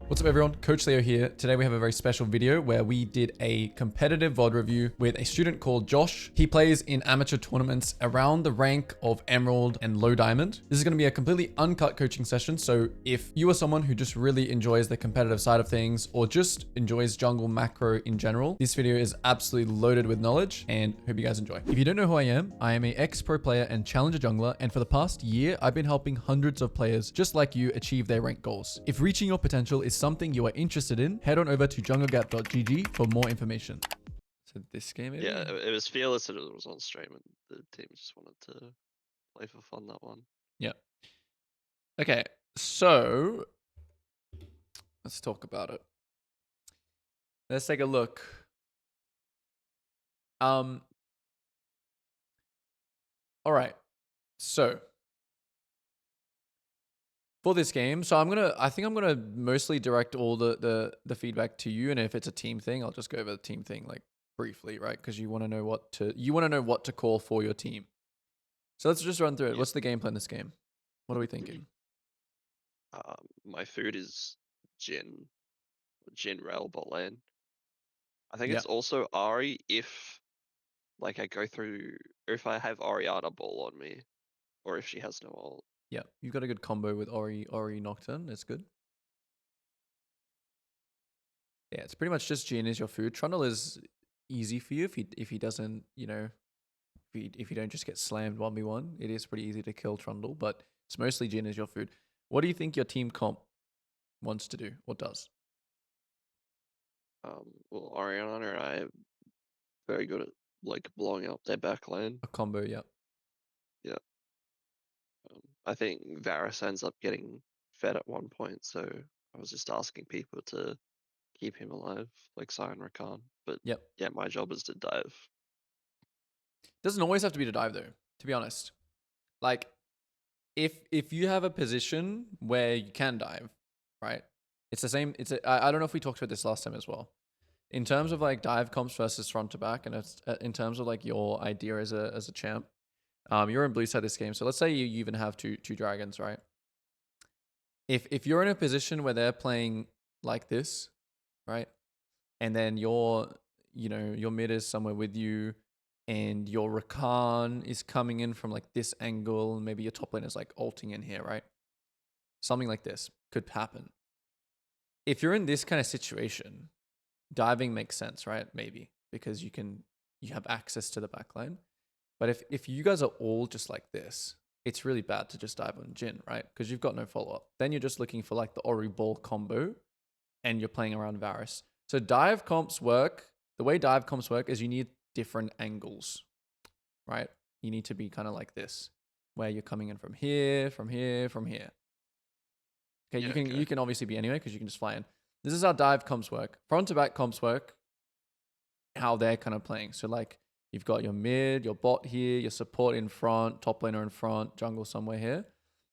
What's up everyone, Coach Leo here. Today we have a very special video where we did a competitive VOD review with a student called Josh. He plays in amateur tournaments around the rank of Emerald and Low Diamond. This is going to be a completely uncut coaching session, so if you are someone who just really enjoys the competitive side of things or just enjoys jungle macro in general, this video is absolutely loaded with knowledge and hope you guys enjoy. If you don't know who I am an ex-pro player and challenger jungler, and for the past year, I've been helping hundreds of players just like you achieve their rank goals. If reaching your potential is something you are interested in, head on over to jungleacad.gg for more information. So this game, maybe? Yeah, it was Fearless and it was on stream, and the team just wanted to play for fun that one. Yeah. Okay, so let's talk about it. Let's take a look. All right. So for this game, so I think I'm gonna mostly direct all the feedback to you, and if it's a team thing, I'll just go over the team thing like briefly, right? Because you want to know what to call for your team. So let's just run through it. Yeah. What's the game plan this game? What are we thinking? My food is Jin Rel bot lane. I think Yeah. it's also Ari if like I go through, or if I have Oriana ball on me, or if she has no ult. Yeah, you've got a good combo with Ori Nocturne. That's good. Yeah, it's pretty much just Jhin is your food. Trundle is easy for you if he doesn't, if you don't just get slammed 1v1. It is pretty easy to kill Trundle, but it's mostly Jhin is your food. What do you think your team comp wants to do or does? Well, Oriana and I are very good at like blowing up their back lane. A combo, yeah. Yeah. I think Varus ends up getting fed at one point, so I was just asking people to keep him alive, like Sion Rakan. But Yep. yeah, my job is to dive. Doesn't always have to be to dive though, to be honest. Like if you have a position where you can dive, right? It's the same. I don't know if we talked about this last time as well. In terms of like dive comps versus front to back, and it's, in terms of like your idea as a champ, you're in blue side this game. So let's say you even have two dragons, right? If you're in a position where they're playing like this, right, and then your mid is somewhere with you, and your Rakan is coming in from like this angle, and maybe your top lane is like ulting in here, right? Something like this could happen. If you're in this kind of situation, diving makes sense, right? Maybe because you have access to the backline. But if you guys are all just like this, it's really bad to just dive on Jhin, right? Because you've got no follow-up. Then you're just looking for like the Ori ball combo, and you're playing around Varus. So dive comps work. The way dive comps work is you need different angles, right? You need to be kind of like this, where you're coming in from here, from here, from here. Okay, Yeah, you can obviously be anywhere because you can just fly in. This is how dive comps work. Front to back comps work, how they're kind of playing. So like you've got your mid, your bot here, your support in front, top laner in front, jungle somewhere here.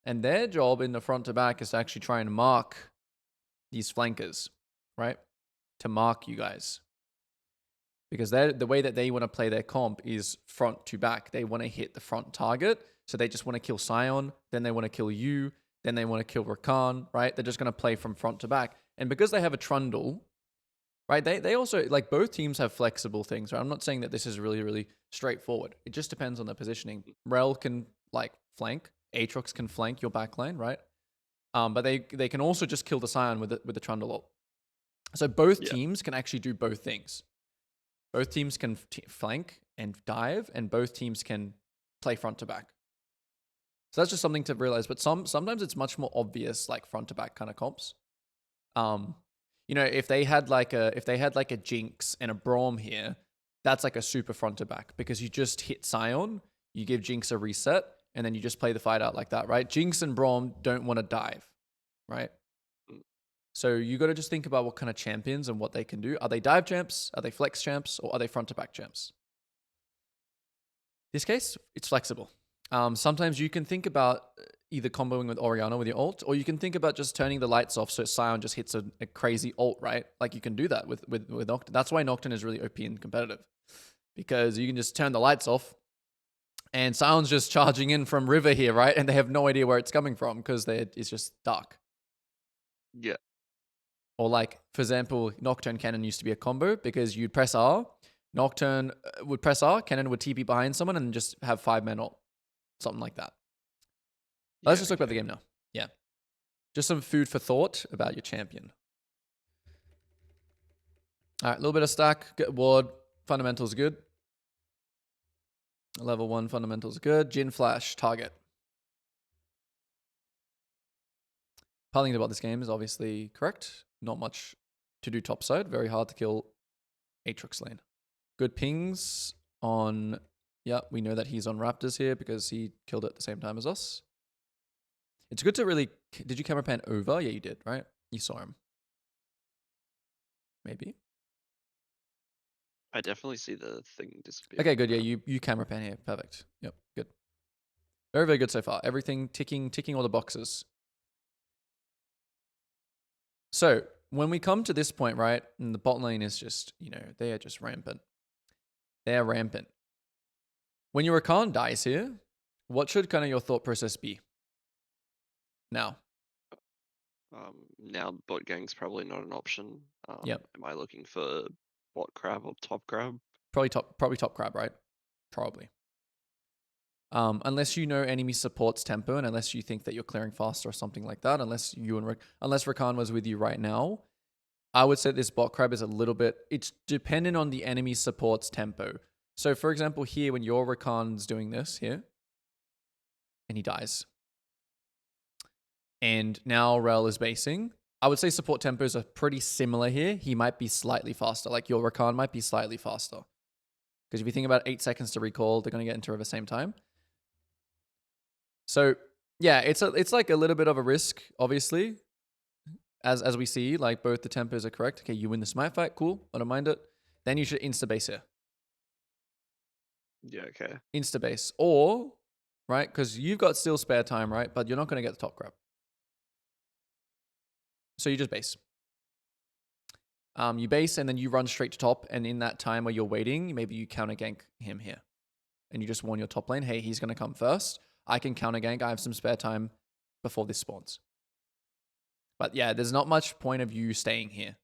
And their job in the front to back is to actually try and mark these flankers, right? To mark you guys. Because the way that they want to play their comp is front to back. They want to hit the front target. So they just want to kill Sion, then they want to kill you, then they want to kill Rakan, right? They're just going to play from front to back. And because they have a Trundle, right? They also, like, both teams have flexible things, right? I'm not saying that this is really, really straightforward. It just depends on the positioning. Rel can, like, flank. Aatrox can flank your backline, right? But they can also just kill the Sion with the Trundle ult. So both teams can actually do both things. Both teams can flank and dive, and both teams can play front to back. So that's just something to realize. But sometimes it's much more obvious, like front to back kind of comps. If they had like a Jinx and a Braum here, that's like a super front to back because you just hit Sion, you give Jinx a reset, and then you just play the fight out like that, right? Jinx and Braum don't want to dive, right? So you got to just think about what kind of champions and what they can do. Are they dive champs? Are they flex champs? Or are they front to back champs? This case, it's flexible. Sometimes you can think about either comboing with Oriana with your ult, or you can think about just turning the lights off so Sion just hits a crazy ult, right? Like you can do that with Nocturne. That's why Nocturne is really OP and competitive, because you can just turn the lights off and Sion's just charging in from river here, right? And they have no idea where it's coming from because it's just dark. Yeah. Or like, for example, Nocturne Cannon used to be a combo because you'd press R, Nocturne would press R, Cannon would TP behind someone and just have 5 men ult. Something like that. Let's Yeah, just talk about the okay. game now. Yeah. Just some food for thought about your champion. All right, a little bit of stack. Get ward. Fundamentals good. Level 1 fundamentals good. Jin Flash, target. Piling about this game is obviously correct. Not much to do topside. Very hard to kill Aatrox lane. Good pings on... Yeah, we know that he's on Raptors here because he killed it at the same time as us. It's good to really... Did you camera pan over? Yeah, you did, right? You saw him. Maybe. I definitely see the thing disappear. Okay, good. Yeah, you camera pan here. Perfect. Yep, good. Very, very good so far. Everything ticking all the boxes. So when we come to this point, right, and the bot lane is just, they are just rampant. They are rampant. When your Rakan dies here, what should kind of your thought process be? Now. Now bot gang's probably not an option. Yep. Am I looking for bot crab or top crab? Probably top crab, right? Probably. Unless you know enemy supports tempo, and unless you think that you're clearing faster or something like that, unless Rakan was with you right now, I would say this bot crab is a little bit. It's dependent on the enemy supports tempo. So, for example, here when your Rakan's doing this here, and he dies, and now Rel is basing, I would say support tempos are pretty similar here. He might be slightly faster. Like your Rakan might be slightly faster. Because if you think about 8 seconds to recall, they're going to get into at the same time. So yeah, it's like a little bit of a risk, obviously. As we see, like both the tempos are correct. Okay, you win the smite fight, cool. I don't mind it. Then you should insta base here. Yeah, okay. Insta base. Or, right, because you've got still spare time, right? But you're not going to get the top crab. So you just base. You base and then you run straight to top. And in that time where you're waiting, maybe you counter gank him here. And you just warn your top lane, hey, he's going to come first. I can counter gank. I have some spare time before this spawns. But yeah, there's not much point of you staying here.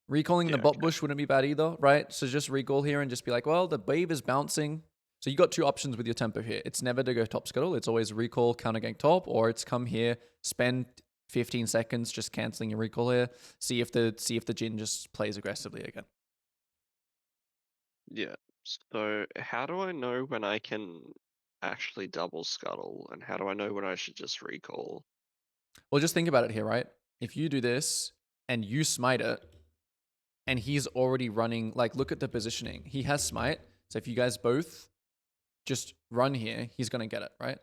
Recalling the bot bush wouldn't be bad either, right? So just recall here and just be like, well, the wave is bouncing. So you got 2 options with your tempo here. It's never to go top scuttle. It's always recall, counter gank top, or it's come here, spend 15 seconds just canceling your recall here. See if the Jhin just plays aggressively again. Yeah. So how do I know when I can actually double scuttle, and how do I know when I should just recall? Well, just think about it here, right? If you do this and you smite it, and he's already running, like, look at the positioning. He has smite. So if you guys both just run here, he's going to get it, right?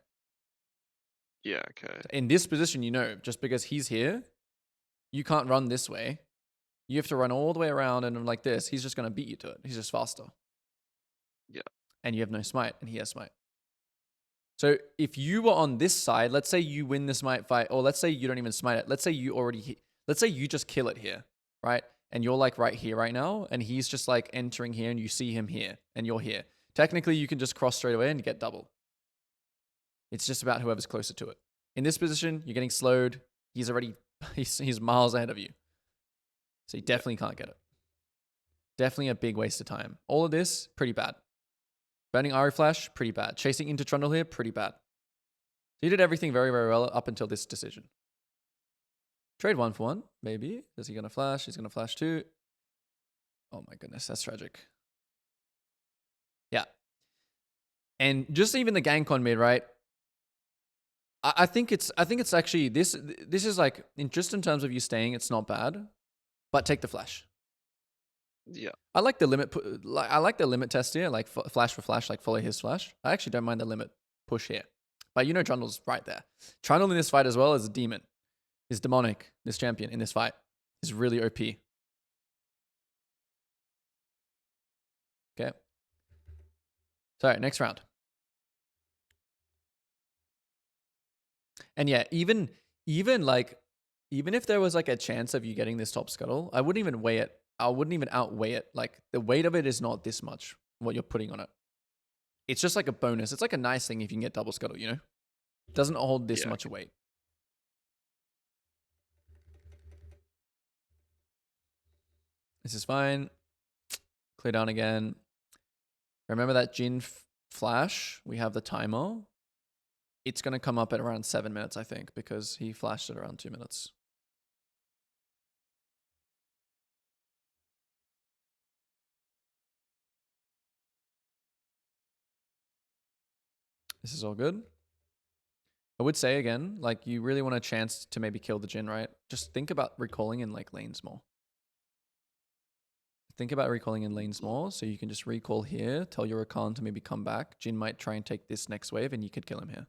Yeah, okay. In this position, just because he's here, you can't run this way. You have to run all the way around and like this. He's just going to beat you to it. He's just faster. Yeah. And you have no smite and he has smite. So if you were on this side, let's say you win the smite fight, or let's say you don't even smite it. Let's say you just kill it here, right? And you're like right here right now, and he's just like entering here and you see him here and you're here. Technically, you can just cross straight away and get double. It's just about whoever's closer to it. In this position, you're getting slowed. He's already, he's miles ahead of you. So you definitely can't get it. Definitely a big waste of time. All of this, pretty bad. Burning Ari Flash, pretty bad. Chasing into Trundle here, pretty bad. So he did everything very, very well up until this decision. Trade 1 for 1, maybe. Is he going to flash? He's going to flash too. Oh my goodness, that's tragic. Yeah. And just even the gank on mid, right? I think it's actually, this is like, in terms of you staying, it's not bad. But take the flash. Yeah. I like the limit. I like the limit test here, like flash for flash, like follow his flash. I actually don't mind the limit push here, but Trundle's right there. Trundle in this fight as well is a demon. Is demonic. This champion in this fight is really OP. Okay. Sorry, next round. And yeah, even if there was like a chance of you getting this top scuttle, I wouldn't even weigh it. I wouldn't even outweigh it. Like the weight of it is not this much, what you're putting on it. It's just like a bonus. It's like a nice thing if you can get double scuttle, It doesn't hold this much weight. This is fine. Clear down again. Remember that Jin flash? We have the timer. It's going to come up at around 7 minutes, I think, because he flashed at around 2 minutes. This is all good. I would say again, like you really want a chance to maybe kill the Jin, right? Just think about recalling in like lanes more. Think about recalling in lanes more, so you can just recall here, tell your Rakan to maybe come back. Jin might try and take this next wave and you could kill him here.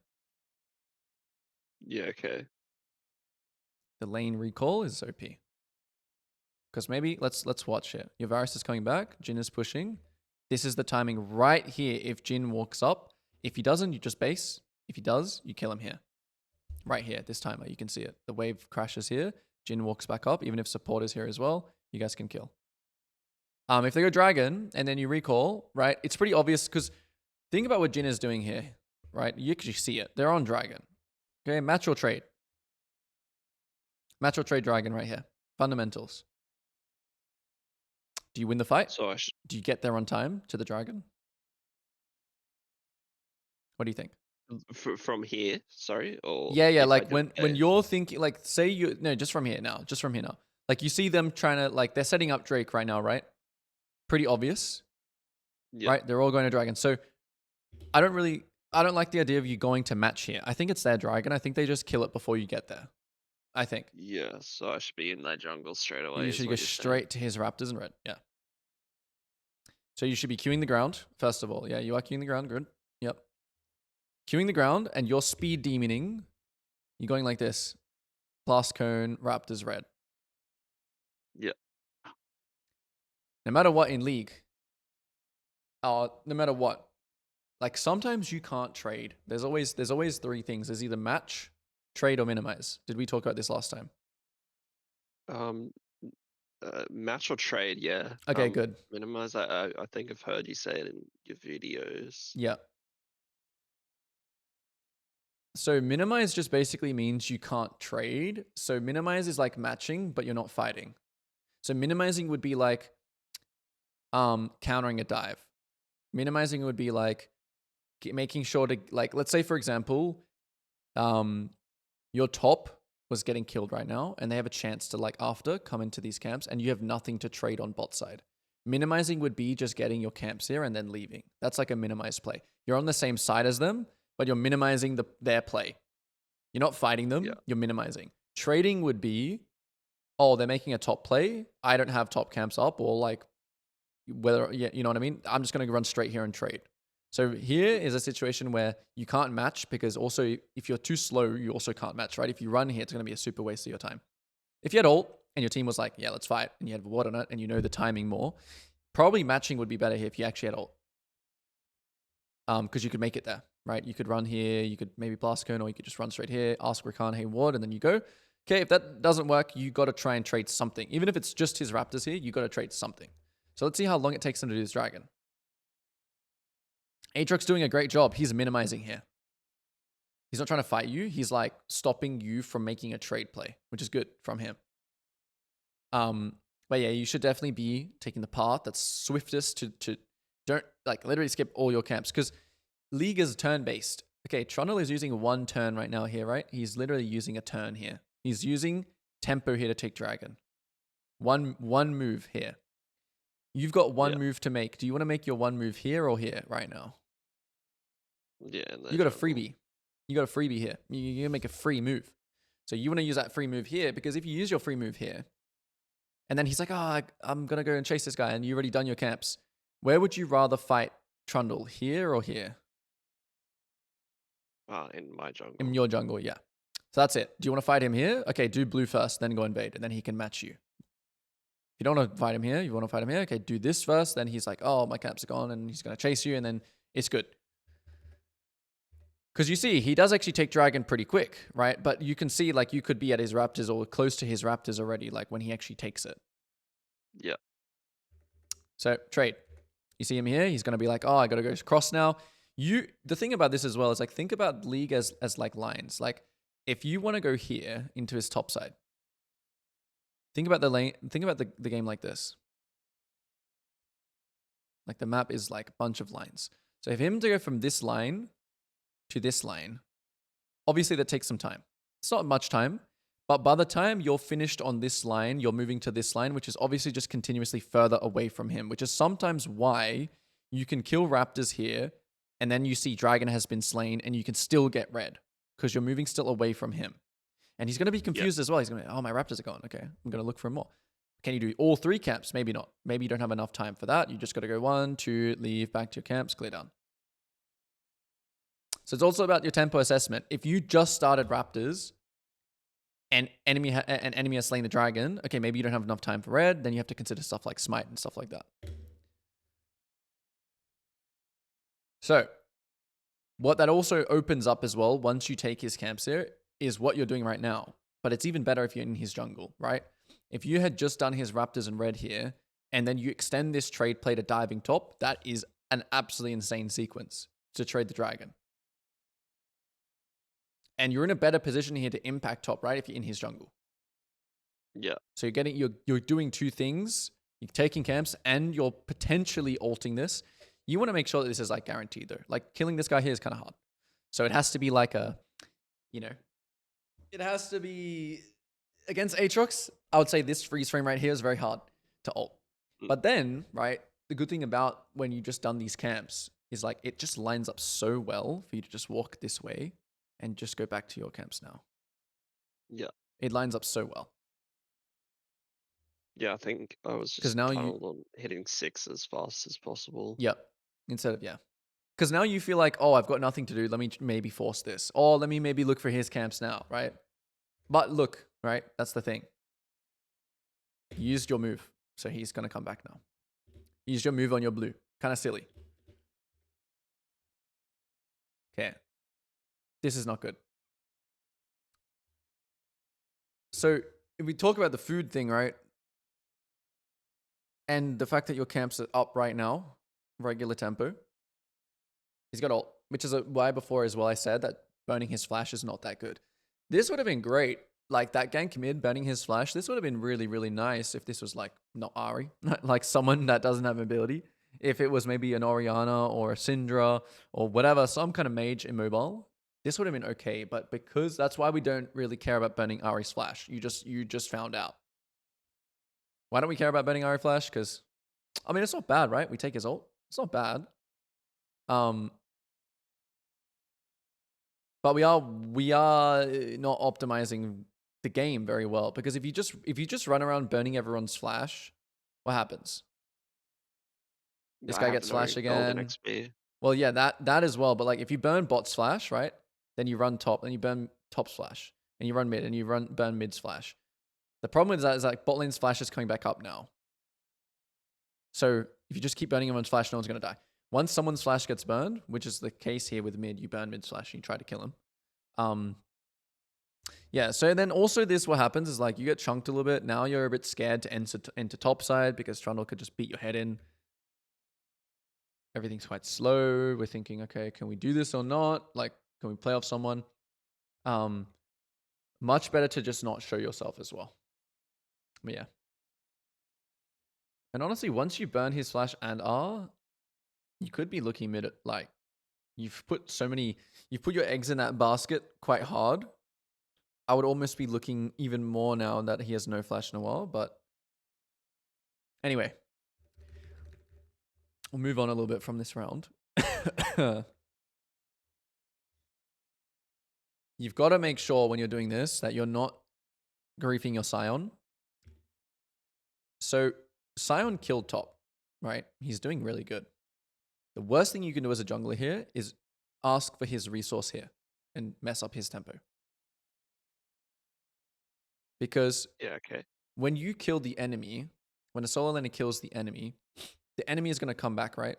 Yeah, okay. The lane recall is OP. Because maybe, let's watch it. Your Varus is coming back, Jin is pushing. This is the timing right here if Jin walks up. If he doesn't, you just base. If he does, you kill him here. Right here, this timer, you can see it. The wave crashes here, Jin walks back up. Even if support is here as well, you guys can kill. If they go dragon and then you recall, right, it's pretty obvious because think about what Jin is doing here, right? You actually see it. They're on dragon. Okay, match or trade. Match or trade dragon right here. Fundamentals. Do you win the fight? So Do you get there on time to the dragon? What do you think? from here, sorry, or Yeah, if I like don't when base? you're thinking, like say you, no, just from here now. Like you see them trying to, like they're setting up Drake right now, right? Pretty obvious, Yeah, right? They're all going to dragon. So I don't like the idea of you going to match here. I think it's their dragon. I think they just kill it before you get there. I think. yeah. So I should be in that jungle straight away. You Is should go what you're saying? straight to his raptors and red. Yeah. So you should be queuing the ground, first of all. Yeah, you are queuing the ground. Good. Yep. Queuing the ground and you're speed demoning. You're going like this. Blast cone, raptors red. Yeah, No matter what in league, no matter what, like sometimes you can't trade. There's always three things. There's either match, trade, or minimize. Did we talk about this last time? um, match or trade, yeah. Okay, good. Minimize. I think I've heard you say it in your videos. Yeah. So minimize just basically means you can't trade. So minimize is like matching, but you're not fighting. So minimizing would be like countering a dive. Minimizing would be like making sure to, like, let's say for example, your top was getting killed right now and they have a chance to like after come into these camps and you have nothing to trade on bot side. Minimizing would be just getting your camps here and then leaving. That's like a minimized play. You're on the same side as them, but you're minimizing their play. You're not fighting them, Yeah. you're minimizing. Trading would be, oh, they're making a top play. I don't have top camps up, or like whether, yeah, you know what I mean? I'm just going to run straight here and trade. So here is a situation where you can't match because also if you're too slow, you also can't match, right? If you run here, it's going to be a super waste of your time. If you had ult and your team was like, yeah, let's fight, and you had ward on it and you know the timing more, probably matching would be better here if you actually had ult. Because you could make it there, right? You could run here, you could maybe blast cone, or you could just run straight here, ask Rakan, hey, ward, and then you go. Okay, if that doesn't work, you got to try and trade something. Even if it's just his raptors here, you got to trade something. So let's see how long it takes him to do this dragon. Aatrox's doing a great job. He's minimizing here. He's not trying to fight you. He's like stopping you from making a trade play, which is good from him. But yeah, you should definitely be taking the path that's swiftest to don't like literally skip all your camps, because League is turn-based. Okay, Trundle is using one turn right now here, right? He's literally using a turn here. He's using tempo here to take dragon. One move here. You've got one move to make. Do you want to make your one move here or here right now? Yeah. You got a freebie. You got a freebie here. You make a free move. So you want to use that free move here, because if you use your free move here, and then he's like, oh, I'm going to go and chase this guy, and you've already done your camps, where would you rather fight Trundle, here or here? In my jungle. In your jungle, yeah. So that's it. Do you want to fight him here? Okay, do blue first, then go invade, and then he can match you. If you don't want to fight him here, you want to fight him here, okay, do this first, then he's like, oh, my camps are gone, and he's going to chase you, and then it's good. Because you see, he does actually take dragon pretty quick, right? But you can see, like, you could be at his raptors or close to his raptors already, like, when he actually takes it. Yeah. So, trade. You see him here, he's going to be like, oh, I got to go cross now. The thing about this as well is, like, think about League as like lines. Like, if you want to go here into his top side, think about the lane, think about the game like this. Like the map is like a bunch of lines. So if him to go from this line to this line, obviously that takes some time. It's not much time, but by the time you're finished on this line, you're moving to this line, which is obviously just continuously further away from him, which is sometimes why you can kill raptors here and then you see dragon has been slain and you can still get red because you're moving still away from him. And he's going to be confused as well. He's going to be, oh, my raptors are gone. Okay, I'm going to look for more. Can you do all 3 camps? Maybe not. Maybe you don't have enough time for that. You just got to go 1, 2, leave, back to your camps, clear down. So it's also about your tempo assessment. If you just started raptors and enemy has slain the dragon, okay, maybe you don't have enough time for red. Then you have to consider stuff like smite and stuff like that. So what that also opens up as well, once you take his camps here, is what you're doing right now. But it's even better if you're in his jungle, right? If you had just done his raptors and red here, and then you extend this trade play to diving top, that is an absolutely insane sequence to trade the dragon. And you're in a better position here to impact top, right? If you're in his jungle. Yeah. So you're doing 2 things. You're taking camps and you're potentially ulting this. You want to make sure that this is like guaranteed though. Like killing this guy here is kind of hard. So it has to be like a, it has to be against Aatrox. I would say this freeze frame right here is very hard to ult. But then, right, the good thing about when you just done these camps is like it just lines up so well for you to just walk this way and just go back to your camps now. Yeah. It lines up so well. Yeah, I think I was just now tunneled on hitting 6 as fast as possible. Yep. Instead of, yeah. Because now you feel like, oh, I've got nothing to do. Let me maybe force this. Or let me maybe look for his camps now, right? But look, right? That's the thing. You used your move. So he's going to come back now. You used your move on your blue. Kind of silly. Okay. This is not good. So if we talk about the food thing, right? And the fact that your camps are up right now, regular tempo. He's got ult, which is why before as well I said that burning his flash is not that good. This would have been great. Like that gank mid burning his flash, this would have been really, really nice if this was like not Ari, like someone that doesn't have ability. If it was maybe an Orianna or a Syndra or whatever, some kind of mage immobile, this would have been okay. But because that's why we don't really care about burning Ari's flash. You just found out. Why don't we care about burning Ari flash? Because I mean it's not bad, right? We take his ult. It's not bad. But we are not optimizing the game very well because if you just run around burning everyone's flash, what happens? This guy gets flash again. XP. Well, yeah, that as well. But like if you burn bot's flash, right? Then you run top, then you burn top's flash, and you run mid, and you burn mid's flash. The problem is that is like bot lane's flash is coming back up now. So if you just keep burning everyone's flash, no one's gonna die. Once someone's flash gets burned, which is the case here with mid, you burn mid's flash and you try to kill him. Yeah, so then also this, what happens is like you get chunked a little bit. Now you're a bit scared to enter top side because Trundle could just beat your head in. Everything's quite slow. We're thinking, okay, can we do this or not? Like, can we play off someone? Much better to just not show yourself as well. But yeah. And honestly, once you burn his flash and R, you could be looking mid at like, you've put your eggs in that basket quite hard. I would almost be looking even more now that he has no flash in a while, but anyway. We'll move on a little bit from this round. You've got to make sure when you're doing this that you're not griefing your Scion. So Scion killed top, right? He's doing really good. The worst thing you can do as a jungler here is ask for his resource here and mess up his tempo. Because when you kill the enemy, when a solo laner kills the enemy is going to come back, right?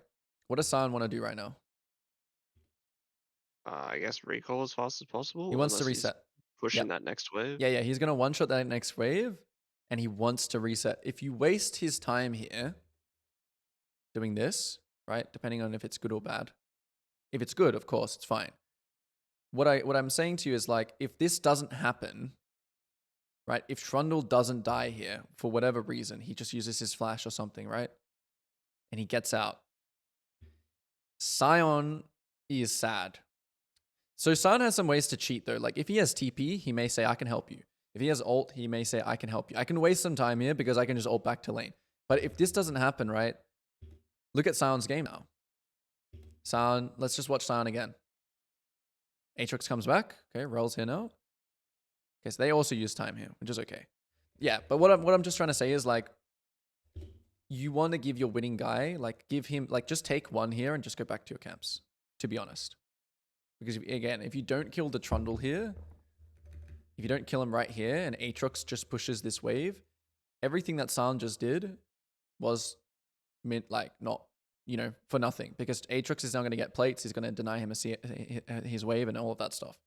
What does Scion want to do right now? I guess recall as fast as possible. He wants to reset. Pushing that next wave. Yeah, he's going to one-shot that next wave, and he wants to reset. If you waste his time here doing this, right, depending on if it's good or bad. If it's good, of course, it's fine. What I'm saying to you is like, if this doesn't happen, right, if Trundle doesn't die here for whatever reason, he just uses his flash or something, right, and he gets out, Sion is sad. So Sion has some ways to cheat though. Like if he has TP, he may say, I can help you. If he has ult, he may say, I can help you. I can waste some time here because I can just ult back to lane. But if this doesn't happen, right? Look at Sion's game now. Sion, let's just watch Sion again. Aatrox comes back. Okay, Rel's here now. Okay, so they also use time here, which is okay. Yeah, but what I'm just trying to say is like, you want to give your winning guy, like give him, like just take one here and just go back to your camps, to be honest. Because again, if you don't kill the Trundle here, if you don't kill him right here and Aatrox just pushes this wave, everything that Sion just did was meant like not, you know, for nothing. Because Aatrox is now going to get plates. He's going to deny him his wave and all of that stuff.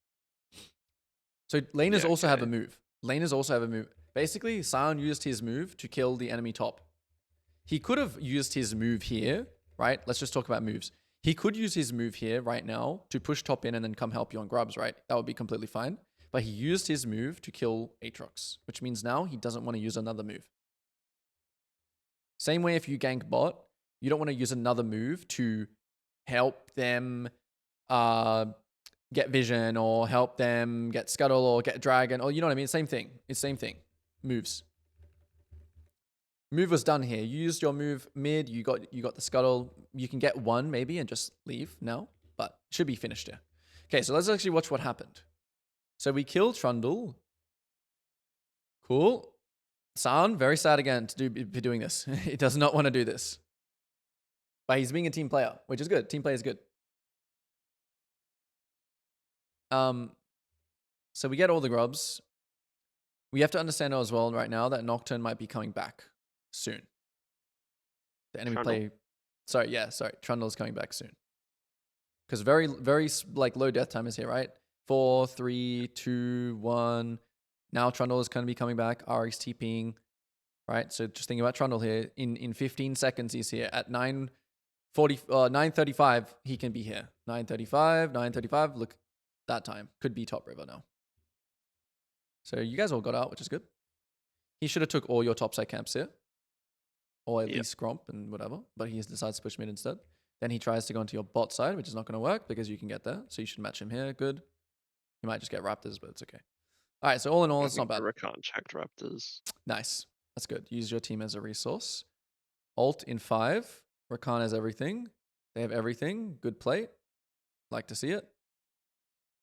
So laners also have a move. Laners also have a move. Basically, Sion used his move to kill the enemy top. He could have used his move here, right? Let's just talk about moves. He could use his move here right now to push top in and then come help you on grubs, right? That would be completely fine. But he used his move to kill Aatrox, which means now he doesn't want to use another move. Same way if you gank bot, you don't want to use another move to help them get vision or help them get scuttle or get dragon or you know what I mean? Same thing. It's same thing. Moves. Move was done here. You used your move mid. You got the scuttle. You can get one maybe and just leave now, but it should be finished here. Okay, so let's actually watch what happened. So we killed Trundle. Cool. Sion, very sad again to be doing this. He does not want to do this. But he's being a team player, which is good. Team play is good. So we get all the grubs. We have to understand as well right now that Nocturne might be coming back soon. The enemy play. Sorry. Trundle is coming back soon. Because very, very like low death time is here, right? 4, 3, 2, 1. Now Trundle is going to be coming back. Ari's TPing, right? So just think about Trundle here. In 15 seconds, he's here. At 9:35, he can be here. 9:35. Look, that time could be top river now. So you guys all got out, which is good. He should have took all your topside camps here. Or at least Gromp and whatever. But he decides to push mid instead. Then he tries to go into your bot side, which is not going to work because you can get there. So you should match him here. Good. You might just get Raptors, but it's okay. All right, so all in all, it's not bad. Rakan checked Raptors. Nice. That's good. Use your team as a resource. Ult in 5. Rakan has everything. They have everything. Good play. Like to see it.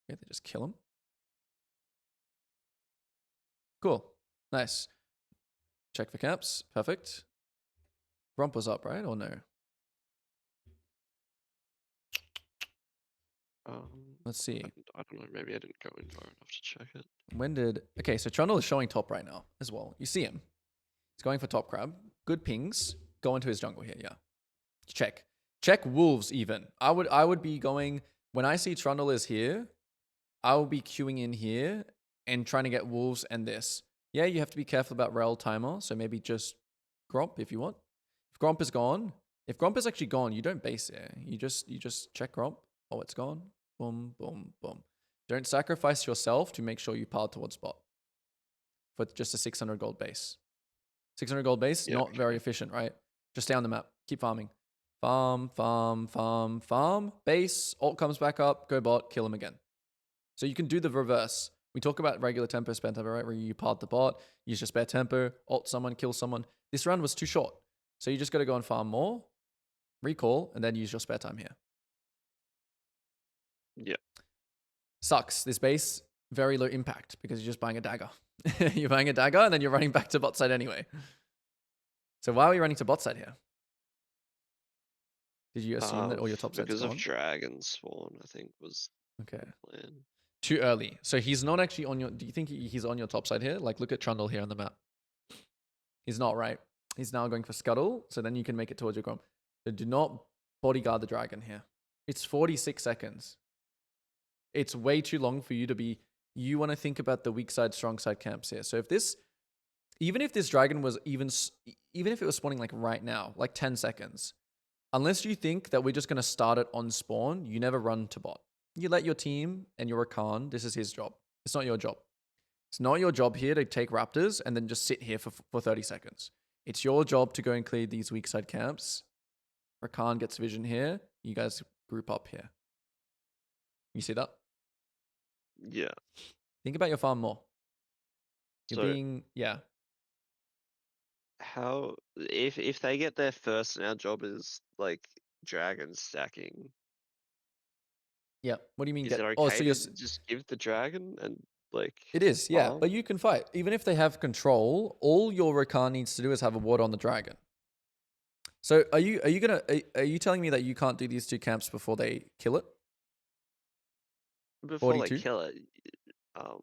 Okay, they just kill him. Cool. Nice. Check for camps. Perfect. Gromp was up, right? Or no? Let's see. I don't know. Maybe I didn't go in far enough to check it. When did... Okay, so Trundle is showing top right now as well. You see him. He's going for top crab. Good pings. Go into his jungle here, yeah. Check. Check wolves even. I would be going... When I see Trundle is here, I will be queuing in here and trying to get wolves and this. Yeah, you have to be careful about rel timer, so maybe just Gromp if you want. If Gromp is gone... If Gromp is actually gone, you don't base it. You just check Gromp. Oh, it's gone. Boom, boom, boom. Don't sacrifice yourself to make sure you pile towards bot. For just a 600 gold base. 600 gold base, not very efficient, right? Just stay on the map. Keep farming. Farm. Base. Ult comes back up. Go bot. Kill him again. So you can do the reverse. We talk about regular tempo, spare tempo, right? Where you pile the bot, use your spare tempo, ult someone, kill someone. This round was too short. So you just got to go and farm more, recall, and then use your spare time here. Yeah. Sucks. This base, very low impact because you're just buying a dagger. You're buying a dagger and then you're running back to bot side anyway. So why are we running to bot side here? Did you assume that all your top side's because gone? of dragon spawn, I think was okay. The plan. Too early. So he's not actually on your... Do you think he's on your top side here? Like, look at Trundle here on the map. He's not, right? He's now going for Scuttle, so then you can make it towards your Gromp. So do not bodyguard the dragon here. It's 46 seconds. It's way too long for you to be... You want to think about the weak side, strong side camps here. So if this... Even if this dragon was even if it was spawning like right now, like 10 seconds, unless you think that we're just going to start it on spawn, you never run to bot. You let your team and your Rakan, this is his job. It's not your job. It's not your job here to take Raptors and then just sit here for 30 seconds. It's your job to go and clear these weak side camps. Rakan gets vision here. You guys group up here. You see that? Yeah. Think about your farm more. You're So being, yeah. how if they get there first and our job is like dragon stacking, Yeah. What do you mean is it get? Oh, okay so you're. to just give the dragon and like It is, yeah. farm? But you can fight. Even if they have control, all your Rakan needs to do is have a ward on the dragon. So are you telling me that you can't do these two camps before they kill it? Before they 42? kill it, um,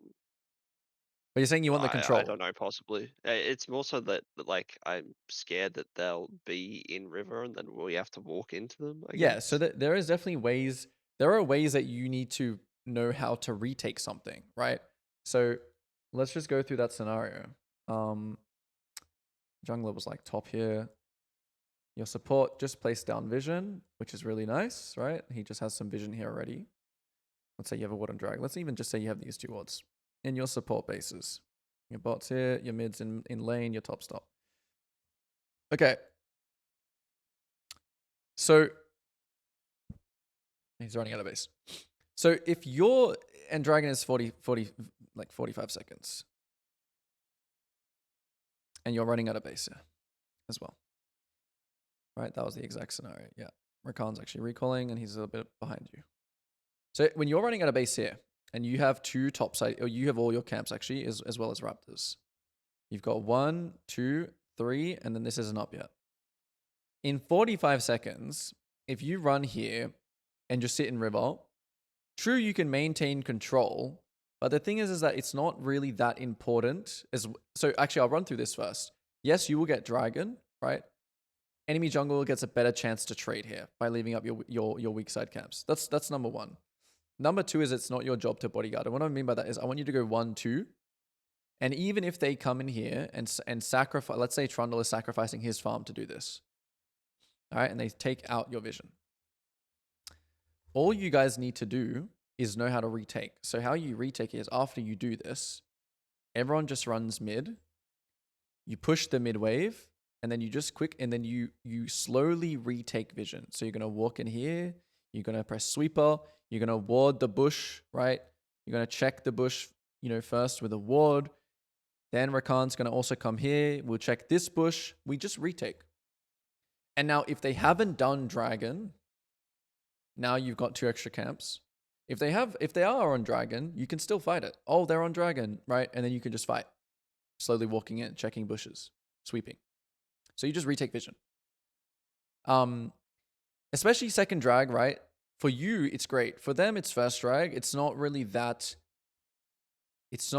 But you're saying you want the I control. don't know, possibly. It's more so that like I'm scared that they'll be in river and then we have to walk into them, I Yeah, so guess. that there is definitely ways. There are ways that you need to know how to retake something, right? So let's just go through that scenario. Um, Jungler was like top here. Your support just placed down vision, which is really nice, right? He just has some vision here already. Let's say you have a ward on drag. Let's even just say you have these two wards in your support bases. Your bots here, your mids in lane, your top stop. Okay. So he's running out of base. So if your and dragon is 40, like 45 seconds, and you're running out of base here as well, right? That was the exact scenario. Yeah, Rakan's actually recalling, and he's a little bit behind you. So when you're running out of base here, and you have two top side, or you have all your camps actually, as well as raptors. You've got 1, 2, 3, and then this isn't up yet. In 45 seconds, if you run here and just sit in river, true, you can maintain control, but the thing is that it's not really that important. So actually, I'll run through this first. Yes, you will get dragon, right? Enemy jungle gets a better chance to trade here by leaving up your weak side camps. That's number one. Number two is it's not your job to bodyguard. And what I mean by that is I want you to go 1, 2. And even if they come in here and sacrifice, let's say Trundle is sacrificing his farm to do this, all right, and they take out your vision. All you guys need to do is know how to retake. So how you retake is after you do this, everyone just runs mid. You push the mid wave, and then you just and then you slowly retake vision. So you're gonna walk in here. You're gonna press sweeper. You're gonna ward the bush, right? You're gonna check the bush, first with a ward. Then Rakan's gonna also come here. We'll check this bush. We just retake. And now, if they haven't done dragon, now you've got 2 extra camps. If they are on dragon, you can still fight it. Oh, they're on dragon, right? And then you can just fight. Slowly walking in, checking bushes, sweeping. So you just retake vision. Especially second drag, right? For you, it's great. For them, it's first drag. It's not really. It's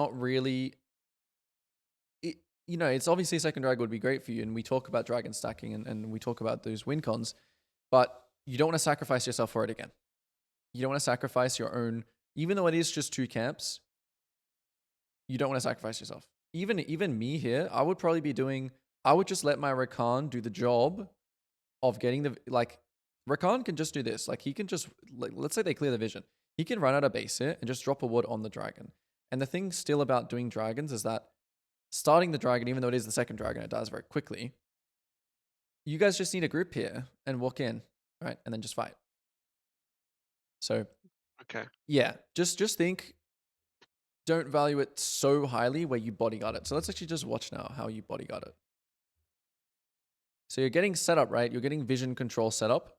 obviously second drag would be great for you. And we talk about dragon stacking and we talk about those win cons, but you don't want to sacrifice yourself for it again. You don't want to sacrifice your own, even though it is just 2 camps, you don't want to sacrifice yourself. Even me here, I would just let my Rakan do the job of getting Rakan can just do this. Like he can just, let's say they clear the vision. He can run out of base here and just drop a ward on the dragon. And the thing still about doing dragons is that starting the dragon, even though it is the second dragon, it dies very quickly. You guys just need a group here and walk in, right? And then just fight. So, Okay. yeah, just think, don't value it so highly where you bodyguard it. So let's actually just watch now how you bodyguard it. So you're getting set up, right? You're getting vision control set up.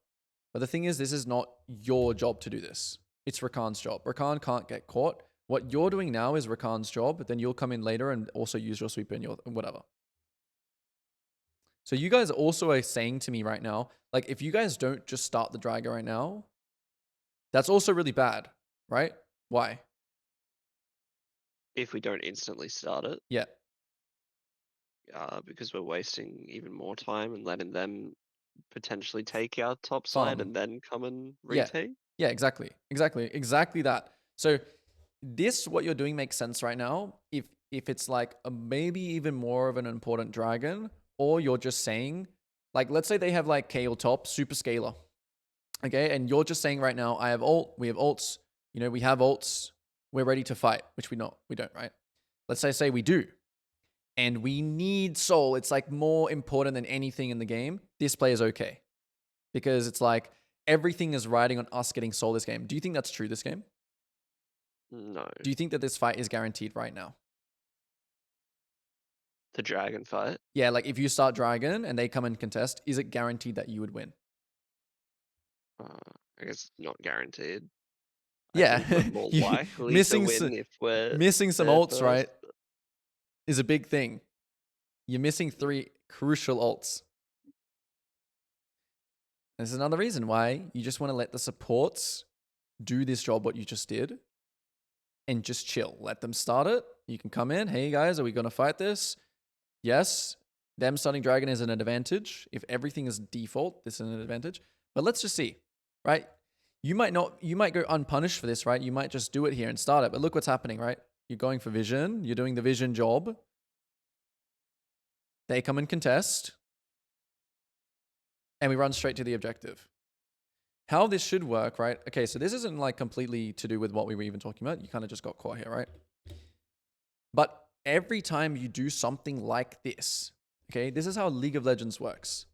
But the thing is, this is not your job to do this. It's Rakan's job. Rakan can't get caught. What you're doing now is Rakan's job, but then you'll come in later and also use your sweeper and your whatever. So you guys also are saying to me right now, like if you guys don't just start the dragon right now, that's also really bad, right? Why? If we don't instantly start it, Yeah. because we're wasting even more time and letting them potentially take our top side Farm. and then come and Yeah. retake. Yeah, exactly that. So what you're doing makes sense right now. If it's like a maybe even more of an important dragon, or you're just saying, like, let's say they have like Kale top, super scalar. Okay, and you're just saying right now, I have ult, we have ults, we have ults, we're ready to fight, which we don't, right? Let's say we do. And we need soul. It's like more important than anything in the game. This play is okay. Because it's like, everything is riding on us getting soul this game. Do you think that's true this game? No. Do you think that this fight is guaranteed right now? The dragon fight? Yeah, like if you start dragon and they come and contest, is it guaranteed that you would win? I guess not guaranteed. I Yeah, think we're more you likely to win if we're missing some there ults, right, first. is a big thing. You're missing 3 crucial ults. This is another reason why you just want to let the supports do this job, what you just did, and just chill. Let them start it. You can come in. Hey guys, are we going to fight this? Yes. Them starting dragon is an advantage. If everything is default, this is an advantage. But let's just see, right? You might go unpunished for this, right? You might just do it here and start it. But look what's happening, right? You're going for vision. You're doing the vision job. They come and contest. And we run straight to the objective. How this should work, right? Okay, so this isn't like completely to do with what we were even talking about. You kind of just got caught here, right? But every time you do something like this, okay, this is how League of Legends works.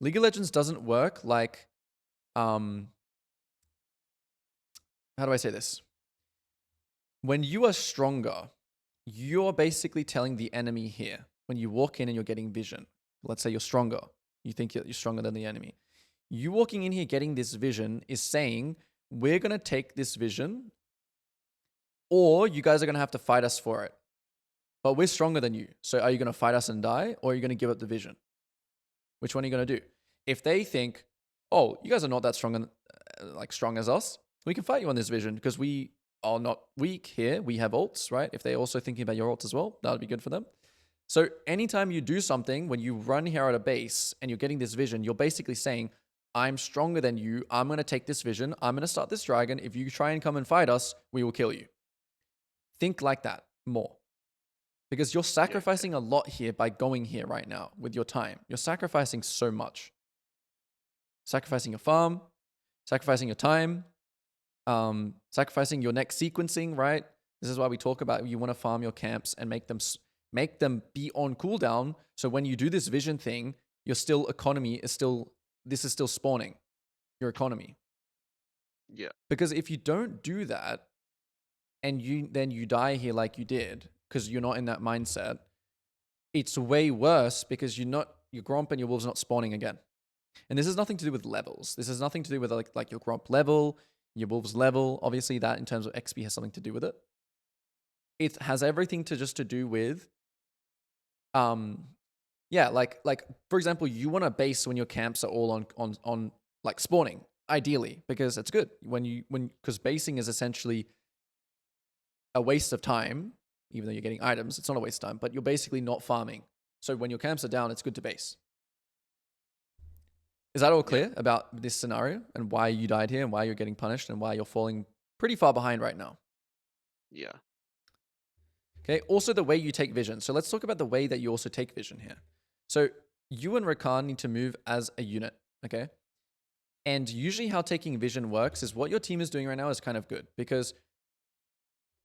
League of Legends doesn't work like, how do I say this? When you are stronger, you're basically telling the enemy here, when you walk in and you're getting vision, let's say you're stronger, you think you're stronger than the enemy. You walking in here getting this vision is saying, we're going to take this vision, or you guys are going to have to fight us for it. But we're stronger than you. So are you going to fight us and die, or are you going to give up the vision? Which one are you going to do? If they think, oh, you guys are not that strong, strong as us, we can fight you on this vision because we are not weak here. We have ults, right? If they're also thinking about your ults as well, that would be good for them. So anytime you do something, when you run here at a base and you're getting this vision, you're basically saying, I'm stronger than you. I'm going to take this vision. I'm going to start this dragon. If you try and come and fight us, we will kill you. Think like that more. Because you're sacrificing a lot here by going here right now with your time. You're sacrificing so much. Sacrificing your farm, sacrificing your time, sacrificing your next sequencing, right? This is why we talk about you want to farm your camps and make them be on cooldown. So when you do this vision thing, your this is still spawning your economy. Yeah. Because if you don't do that and then you die here like you did, because you're not in that mindset, it's way worse because your Gromp and your Wolves not spawning again. And this has nothing to do with levels. This has nothing to do with like your Gromp level, your Wolves level. Obviously that in terms of XP has something to do with it. It has everything to do with, like for example, you want a base when your camps are all on like spawning, ideally, because it's good because basing is essentially a waste of time. Even though you're getting items, it's not a waste of time, but you're basically not farming. So when your camps are down, it's good to base. Is that all clear about this scenario and why you died here and why you're getting punished and why you're falling pretty far behind right now? Yeah. Okay, also the way you take vision. So let's talk about the way that you also take vision here. So you and Rakan need to move as a unit, okay? And usually how taking vision works is what your team is doing right now is kind of good, because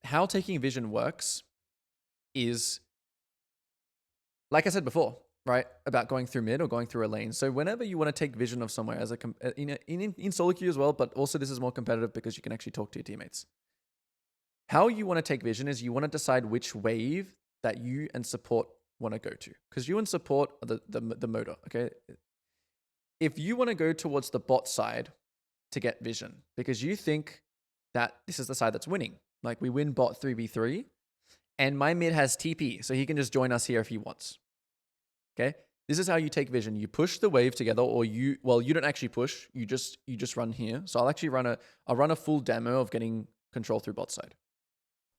how taking vision works is, like I said before, right, about going through mid or going through a lane. So whenever you want to take vision of somewhere as in solo queue as well, but also this is more competitive because you can actually talk to your teammates. How you want to take vision is you want to decide which wave that you and support want to go to, because you and support are the motor, okay? If you want to go towards the bot side to get vision because you think that this is the side that's winning, like we win bot 3v3 and my mid has TP, so he can just join us here if he wants. Okay, this is how you take vision. You push the wave together, or you don't actually push. You just run here. So I'll actually run a full demo of getting control through bot side.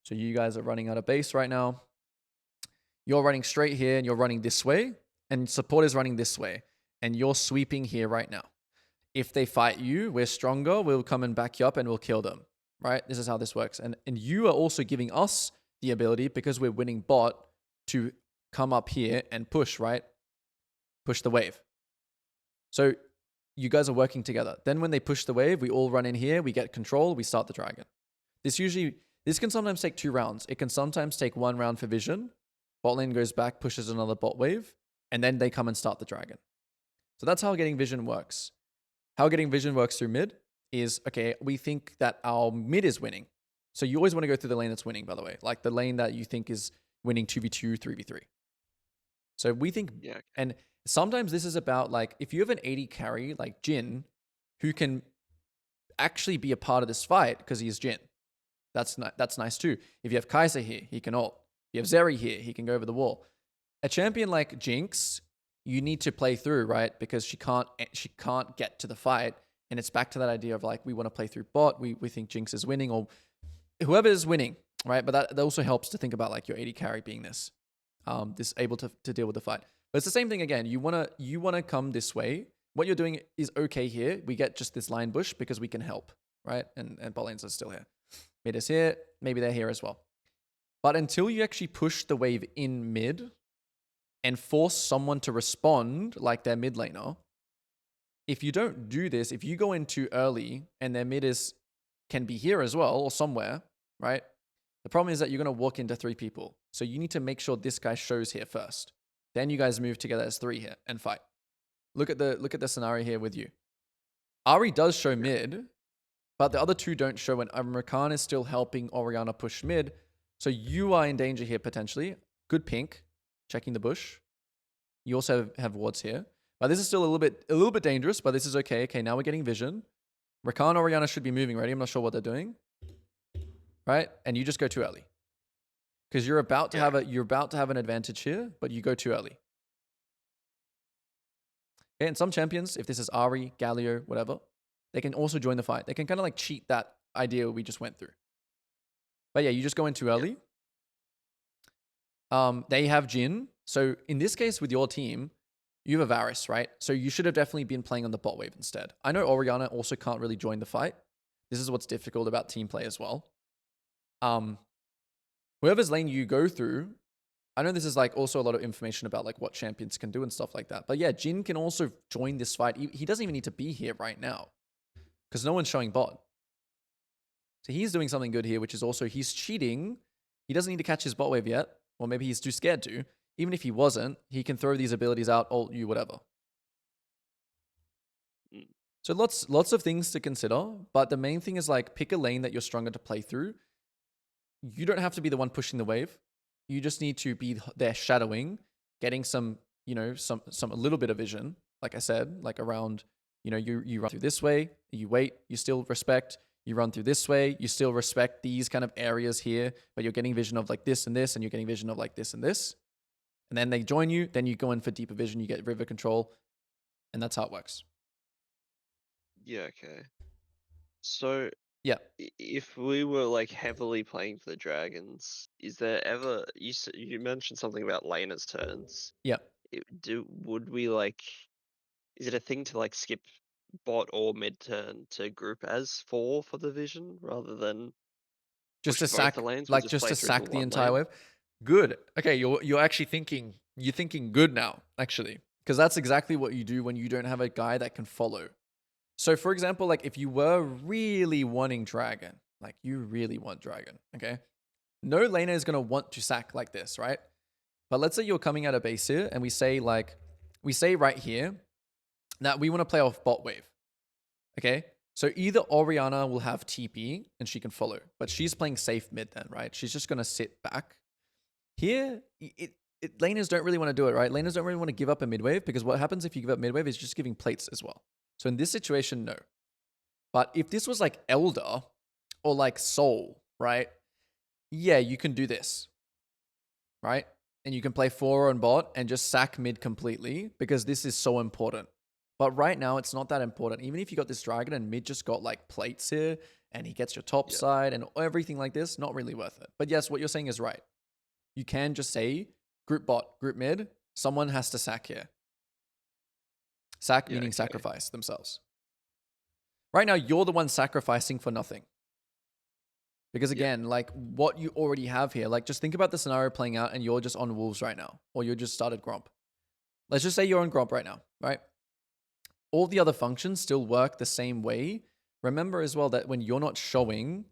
So you guys are running out of base right now. You're running straight here, and you're running this way, and support is running this way, and you're sweeping here right now. If they fight you, we're stronger. We'll come and back you up, and we'll kill them. Right? This is how this works. And you are also giving us the ability, because we're winning bot, to come up here and push, right? Push the wave. So you guys are working together. Then when they push the wave, we all run in here, we get control, we start the dragon. This can sometimes take 2 rounds. It can sometimes take 1 round for vision. Bot lane goes back, pushes another bot wave, and then they come and start the dragon. So that's how getting vision works. how getting vision works through mid is, okay, we think that our mid is winning. So you always want to go through the lane that's winning, by the way, like the lane that you think is winning 2v2, 3v3. So we think, Yeah. Okay. and sometimes this is about like, if you have an 80 carry like Jin, who can actually be a part of this fight because he's Jin, that's nice too. If you have Kaiser here, he can ult. If you have Zeri here, he can go over the wall. A champion like Jinx, you need to play through, right? Because she can't get to the fight. And it's back to that idea of like, we want to play through bot. We think Jinx is winning, or whoever is winning, right? But that also helps to think about like your 80 carry being this able to deal with the fight. But it's the same thing again. You wanna come this way. What you're doing is okay here. We get just this line bush because we can help, right? And bot lanes are still here. Mid is here. Maybe they're here as well. But until you actually push the wave in mid and force someone to respond like their mid laner, if you don't do this, if you go in too early and their mid can be here as well or somewhere, right? The problem is that you're going to walk into 3 people. So you need to make sure this guy shows here first. Then you guys move together as 3 here and fight. Look at the scenario here with you. Ari does show mid, but the other 2 don't show, and Rakan is still helping Orianna push mid. So you are in danger here potentially. Good pink, checking the bush. You also have wards here. But this is still a little bit dangerous, but this is okay. Okay, now we're getting vision. Rakan, Orianna should be moving ready. I'm not sure what they're doing. Right? And you just go too early. Because you're about to have an advantage here, but you go too early. Okay, and some champions, if this is Ari, Galio, whatever, they can also join the fight. They can kind of like cheat that idea we just went through. But yeah, you just go in too early. They have Jin. So in this case, with your team, you have a Varus, right? So you should have definitely been playing on the bot wave instead. I know Orianna also can't really join the fight. This is what's difficult about team play as well. Whoever's lane you go through, I know this is like also a lot of information about like what champions can do and stuff like that. But yeah, Jin can also join this fight. He doesn't even need to be here right now because no one's showing bot. So he's doing something good here, which is also he's cheating. He doesn't need to catch his bot wave yet. Or maybe he's too scared to. Even if he wasn't, he can throw these abilities out, ult you, whatever. So lots of things to consider. But the main thing is like pick a lane that you're stronger to play through. You don't have to be the one pushing the wave. You just need to be there shadowing, getting some, a little bit of vision. Like I said, like around, you run through this way, you wait, you still respect. You run through this way, you still respect these kind of areas here, but you're getting vision of like this and this, and you're getting vision of like this and this. And then they join you, then you go in for deeper vision, you get river control, and that's how it works. Yeah, okay. So yeah, if we were like heavily playing for the dragons, is there ever you mentioned something about laners turns? Yeah. Would we like? Is it a thing to like skip bot or mid turn to group as for the vision rather than Just push to both sack, the lanes? We like just just play to through the sack the one entire lane. wave. Good. Okay, you're actually thinking good now, actually. Because that's exactly what you do when you don't have a guy that can follow. So for example, like if you were really wanting dragon, like you really want dragon, okay? No laner is gonna want to sack like this, right? But let's say you're coming out of base here and we say right here that we want to play off bot wave. Okay? So either Orianna will have TP and she can follow, but she's playing safe mid then, right? She's just going to sit back. Here, laners don't really want to do it, right? Laners don't really want to give up a mid wave because what happens if you give up mid wave is just giving plates as well. So in this situation, no. But if this was like Elder or like Soul, right? Yeah, you can do this, right? And you can play 4 on bot and just sack mid completely because this is so important. But right now, it's not that important. Even if you got this dragon and mid just got like plates here and he gets your top side and everything like this, not really worth it. But yes, what you're saying is right. You can just say group bot, group mid, someone has to sack here. Sack meaning sacrifice themselves. Right now, you're the one sacrificing for nothing. Because again, like what you already have here, like just think about the scenario playing out and you're just on Wolves right now, or you just started Gromp. Let's just say you're on Gromp right now, right? All the other functions still work the same way. Remember as well that when you're not showing,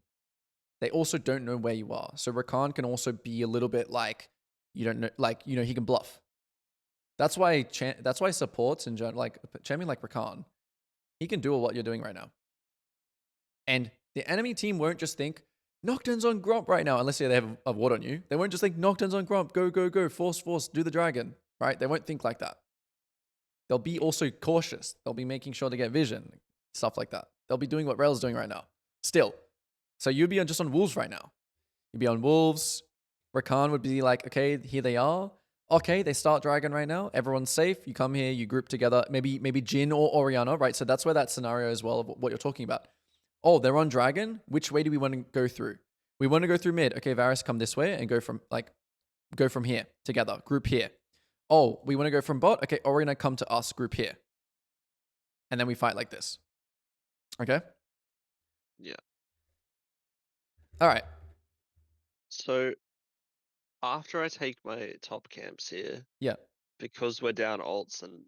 they also don't know where you are. So Rakan can also be a little bit like, you don't know, like, he can bluff. That's why supports in general, like champion like Rakan, He can do what you're doing right now. And the enemy team won't just think, Nocturne's on Gromp right now, unless they have a ward on you. They won't just think, Nocturne's on Gromp, go, go, go, force, force, do the dragon, right? They won't think like that. They'll be also cautious. They'll be making sure to get vision, stuff like that. They'll be doing what Rel's doing right now. Still. So you'd be just on Wolves right now. You'd be on Wolves. Rakan would be like, okay, here they are. Okay, they start Dragon right now. Everyone's safe. You come here, you group together. Maybe Jin or Orianna, right? So that's where that scenario as well of what you're talking about. Oh, they're on Dragon. Which way do we want to go through? We want to go through mid. Okay, Varus, come this way and go from here together. Group here. Oh, we want to go from bot. Okay, Orianna, come to us. Group here. And then we fight like this. Okay? Yeah. All right. So after I take my top camps here, Yeah. because we're down alts and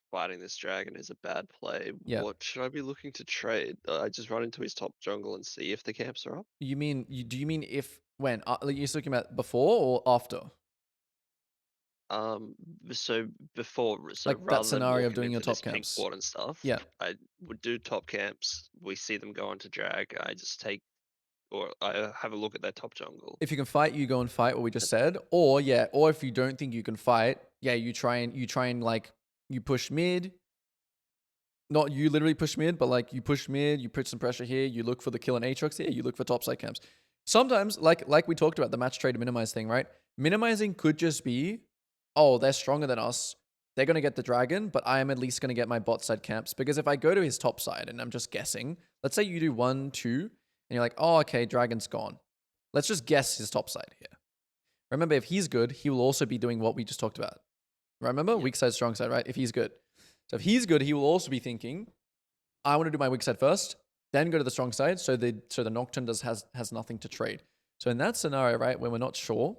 fighting this dragon is a bad play, Yeah. what should I be looking to trade? I just run into his top jungle and see if the camps are up? Do you mean if when? Like you're talking about before or after? So before, so Like that rather than scenario of walking doing your into this top pink camps. ward and stuff, Yeah. I would do top camps. We see them go onto drag. I just take, or I have a look at their top jungle. If you can fight, you go and fight what we just said. Or if you don't think you can fight, you try and like you push mid. Not you literally push mid, but like you push mid, you put some pressure here, you look for the kill and Aatrox here, you look for top side camps. Sometimes, like we talked about the match trade minimize thing, right? Minimizing could just be, oh, they're stronger than us. They're going to get the dragon, but I am at least going to get my bot side camps. Because if I go to his top side and I'm just guessing, let's say you do 1, 2, and you're like, oh, okay, dragon's gone. Let's just guess his top side here. Remember, if he's good, he will also be doing what we just talked about. Remember? Weak side, strong side, right? If he's good. So if he's good, he will also be thinking, I want to do my weak side first, then go to the strong side. So the Nocturne has nothing to trade. So in that scenario, right, when we're not sure,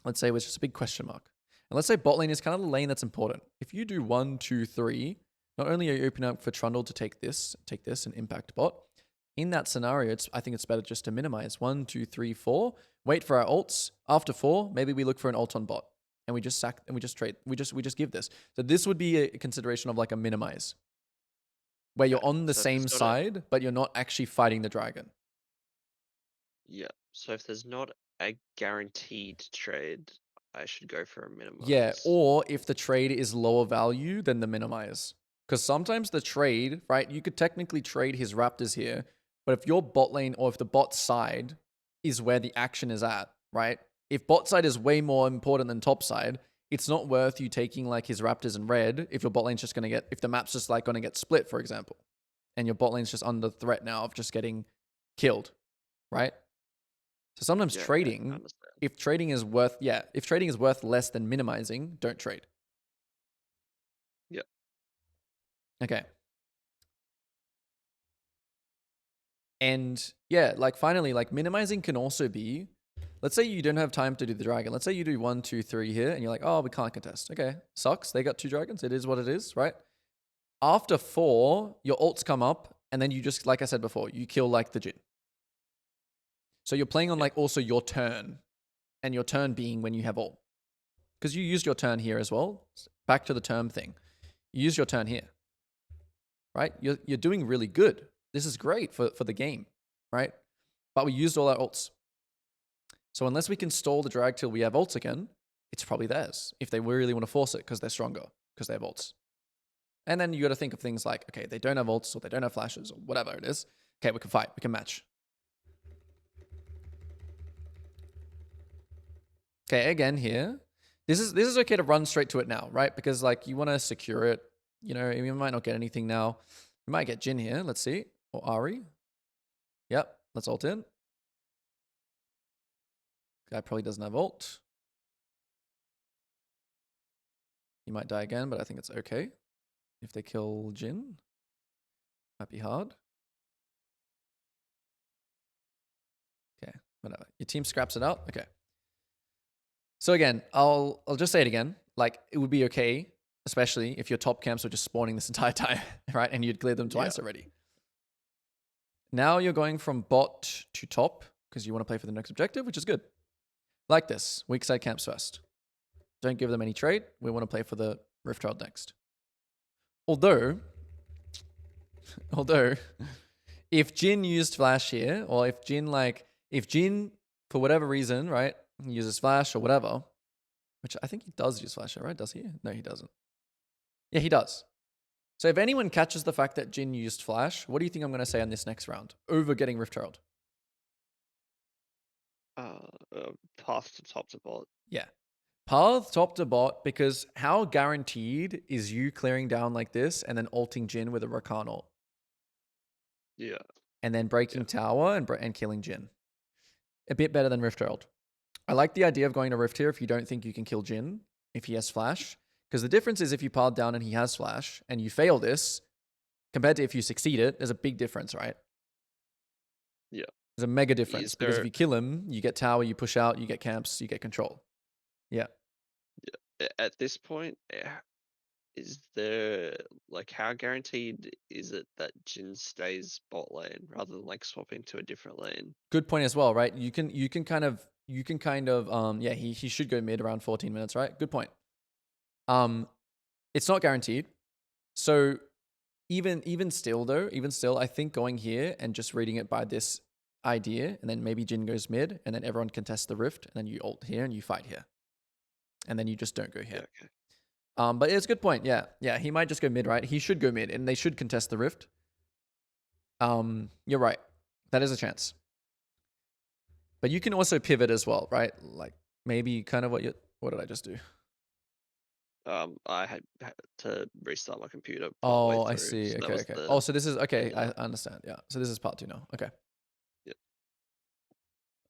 let's say it was just a big question mark. And let's say bot lane is kind of the lane that's important. If you do 1, 2, 3, not only are you opening up for Trundle to take this and impact bot, in that scenario, I think it's better just to minimize 1, 2, 3, 4, wait for our ults. After 4, maybe we look for an ult on bot. And we just sack and we just trade. We just give this. So this would be a consideration of like a minimize. Where you're on the same side, but you're not actually fighting the dragon. Yeah. So if there's not a guaranteed trade, I should go for a minimize. Yeah, or if the trade is lower value than the minimize. Because sometimes the trade, right, you could technically trade his raptors here, but if your bot lane or if the bot side is where the action is at, right? If bot side is way more important than top side, it's not worth you taking like his raptors in red if your bot lane's just going to get, if the map's just like going to get split, for example, and your bot lane's just under threat now of just getting killed, right? So sometimes trading, if trading is worth less than minimizing, don't trade. Yeah. Okay. And yeah, like finally, like minimizing can also be, let's say you don't have time to do the dragon. Let's say you do 1, 2, 3 here and you're like, oh, we can't contest. Okay, sucks. They got 2 dragons. It is what it is, right? After 4, your ults come up and then you just, like I said before, you kill like the Jin. So you're playing on like also your turn, and your turn being when you have ult. Because you used your turn here as well. Back to the term thing. You use your turn here, right? You're doing really good. This is great for the game, right? But we used all our ults. So unless we can stall the drag till we have ults again, it's probably theirs if they really want to force it because they're stronger, because they have ults. And then you got to think of things like, okay, they don't have ults or they don't have flashes or whatever it is. Okay, we can fight. We can match. Okay, again here. This is okay to run straight to it now, right? Because like you want to secure it. You know, you might not get anything now. You might get Jin here. Let's see. Or Ari. Yep, let's ult in. Guy probably doesn't have ult. He might die again, but I think it's okay. If they kill Jin. Might be hard. Okay, whatever. Your team scraps it out. Okay. So again, I'll just say it again. Like it would be okay, especially if your top camps were just spawning this entire time, right? And you'd cleared them twice already. Now you're going from bot to top because you want to play for the next objective, which is good. Like this, weak side camps first. Don't give them any trade. We want to play for the Rift Child next. Although, Although, if Jin used flash here, or if Jin, for whatever reason, right, uses flash or whatever, which I think he does use flash, right? Does he? No, he doesn't. Yeah, he does. So if anyone catches the fact that Jin used flash, what do you think I'm going to say on this next round over getting Rift Herald? Uh, path to top to bot. Yeah. Path top to bot, because how guaranteed is you clearing down like this and then ulting Jin with a Rakan ult? Yeah. And then breaking tower and killing Jin. A bit better than Rift Herald. I like the idea of going to Rift here if you don't think you can kill Jin if he has flash. Because the difference is if you pile down and he has flash and you fail this, compared to if you succeed it, there's a big difference, right? Yeah. There's a mega difference Is because if there you kill him, you get tower, you push out, you get camps, you get control. Yeah. at this point, is there like how guaranteed is it that Jin stays bot lane rather than like swapping to a different lane? Good point as well, right? You can kind of yeah, he should go mid around 14 minutes, right? Good point. It's not guaranteed. So even still, I think going here and just reading it by this idea, and then maybe Jin goes mid, and then everyone contests the rift, and then you ult here and you fight here, and then you just don't go here. Yeah, okay. But it's a good point. Yeah, he might just go mid, right? He should go mid, and they should contest the rift. You're right. That is a chance. But you can also pivot as well, right? Like maybe kind of what did I just do? I had to restart my computer partway Oh, through. I see. So that Okay, was okay. the Oh, so this is okay. yeah. I understand. Yeah. So this is part 2 now. Okay. Yeah.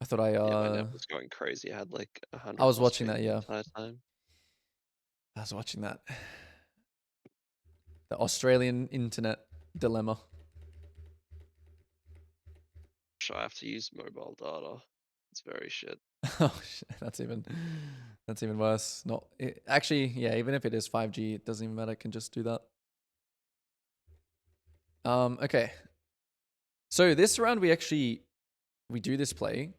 I thought I Yeah, my net was going crazy. I had like I 100 was plus watching ping that. the Yeah, entire time. I was watching that. The Australian internet dilemma. So I have to use mobile data. It's very shit. Oh shit, that's even worse. Not actually, yeah. Even if it is 5G, it doesn't even matter. It can just do that. Okay. So this round we do this play.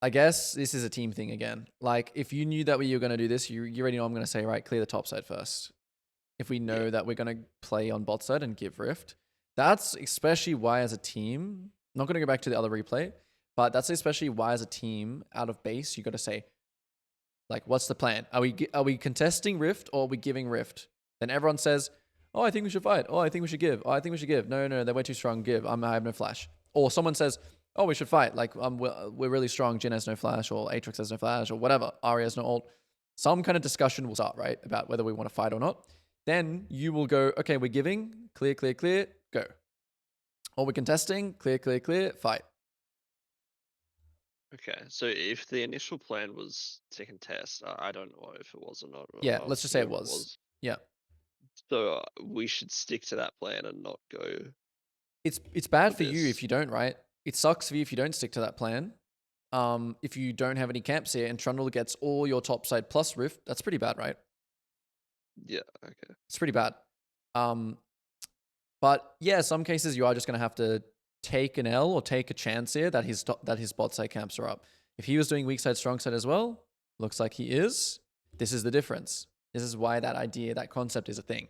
I guess this is a team thing again. Like if you knew that you were gonna do this, you already know I'm gonna say right, clear the top side first. If we know that we're gonna play on bot side and give rift, that's especially why as a team. I'm not gonna go back to the other replay, but that's especially why as a team out of base you got to say like, what's the plan? Are we contesting rift or are we giving rift? Then everyone says, oh, I think we should fight. Oh, I think we should give. Oh, I think we should give. No, they're way too strong. Give. I have no flash. Or someone says, oh, we should fight. Like, we're really strong. Jin has no flash, or Aatrox has no flash, or whatever. Ari has no ult. Some kind of discussion will start, right, about whether we want to fight or not. Then you will go, okay, we're giving, clear, go. Or we're contesting, clear, fight. Okay, so if the initial plan was to contest, I don't know if it was or not. Yeah, I'll let's just say it assume was. Yeah. So we should stick to that plan and not go. It's bad for you this. if you don't, right? It sucks for you if you don't stick to that plan. If you don't have any camps here and Trundle gets all your top side plus Rift, that's pretty bad, right? Yeah, okay. It's pretty bad. But yeah, some cases you are just going to have to take an L or take a chance here that his bot side camps are up. If he was doing weak side, strong side as well, looks like he is. This is the difference. This is why that idea, that concept is a thing.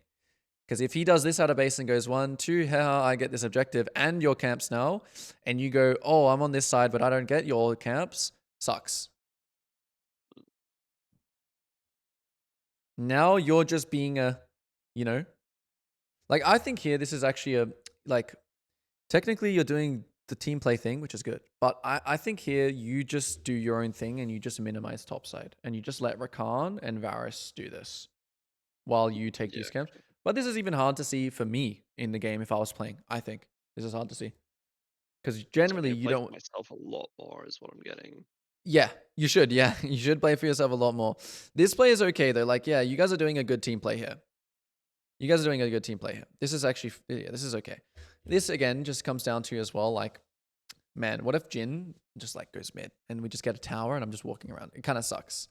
Because if he does this out of base and goes 1, 2, haha, I get this objective and your camps now, and you go, oh, I'm on this side, but I don't get your camps, sucks. Now you're just being like I think here this is actually technically you're doing the team play thing, which is good. But I think here you just do your own thing and you just minimize topside and you just let Rakan and Varus do this while you take these camps. Okay. But this is even hard to see for me in the game if I was playing. I think this is hard to see because generally So I you play don't. for myself a lot more is what I'm getting. Yeah, you should. Yeah, you should play for yourself a lot more. This play is okay though. Like, yeah, you guys are doing a good team play here. This is actually, yeah, this is okay. This again just comes down to as well, like, man, what if Jin just like goes mid and we just get a tower and I'm just walking around? It kind of sucks.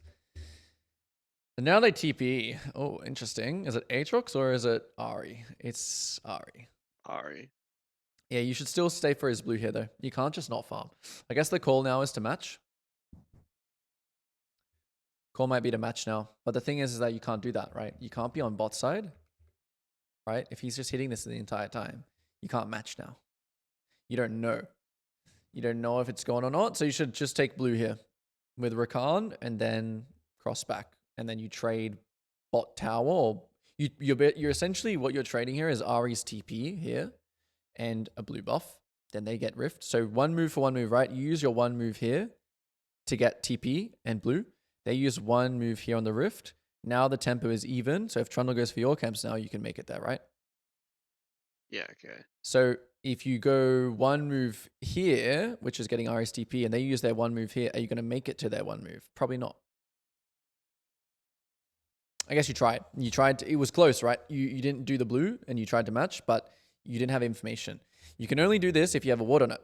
And now they TP. Oh, interesting. Is it Aatrox or is it Ari? It's Ari. Ari. Yeah, you should still stay for his blue here though. You can't just not farm. I guess the call now is to match. Call might be to match now. But the thing is that you can't do that, right? You can't be on bot side right? If he's just hitting this the entire time, you can't match now. You don't know. You don't know if it's gone or not. So you should just take blue here with Rakan and then cross back. And then you trade bot tower. Or you're essentially, what you're trading here is Ari's TP here and a blue buff. Then they get Rift. So one move for one move, right? You use your one move here to get TP and blue. They use one move here on the Rift. Now the tempo is even. So if Trundle goes for your camps now, you can make it there, right? Yeah, okay. So if you go one move here, which is getting RSTP, and they use their one move here, are you going to make it to their one move? Probably not. I guess you tried. You tried to, it was close, right? You didn't do the blue and you tried to match, but you didn't have information. You can only do this if you have a ward on it.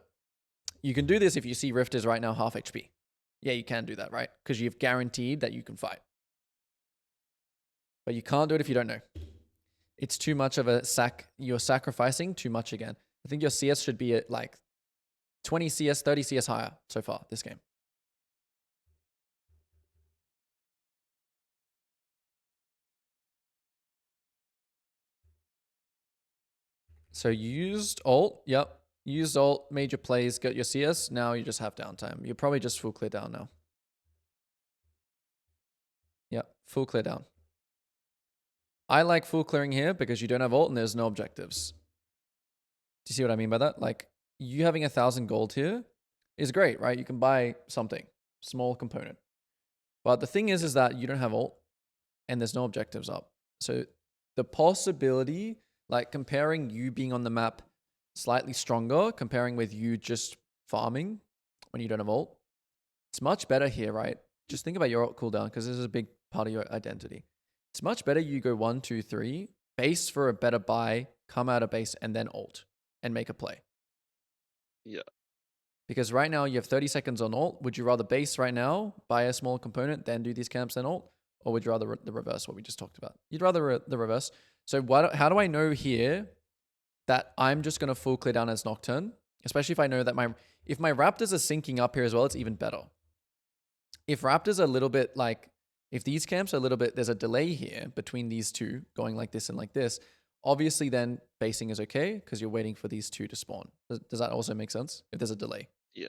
You can do this if you see Rift is right now half HP. Yeah, you can do that, right? Because you've guaranteed that you can fight. But you can't do it if you don't know. It's too much of a you're sacrificing too much again. I think your CS should be at like 20 CS, 30 CS higher so far this game. So you used ult. Yep. Used ult, made your plays, got your CS. Now you just have downtime. You're probably just full clear down now. Yep. Full clear down. I like full clearing here because you don't have ult and there's no objectives. Do you see what I mean by that? Like, you having 1,000 gold here is great, right? You can buy something, small component. But the thing is that you don't have ult and there's no objectives up. So the possibility, like comparing you being on the map slightly stronger, comparing with you just farming when you don't have ult, it's much better here, right? Just think about your ult cooldown because this is a big part of your identity. It's much better you go 1, 2, 3, base for a better buy, come out of base, and then ult and make a play. Yeah. Because right now you have 30 seconds on ult. Would you rather base right now, buy a small component, then do these camps, then ult? Or would you rather the reverse, what we just talked about? You'd rather the reverse. So how do I know here that I'm just going to full clear down as Nocturne? Especially if I know that if my Raptors are syncing up here as well, it's even better. If Raptors are a little bit like, if these camps are a little bit, there's a delay here between these two going like this and like this, obviously then basing is okay because you're waiting for these two to spawn. Does that also make sense if there's a delay? Yeah.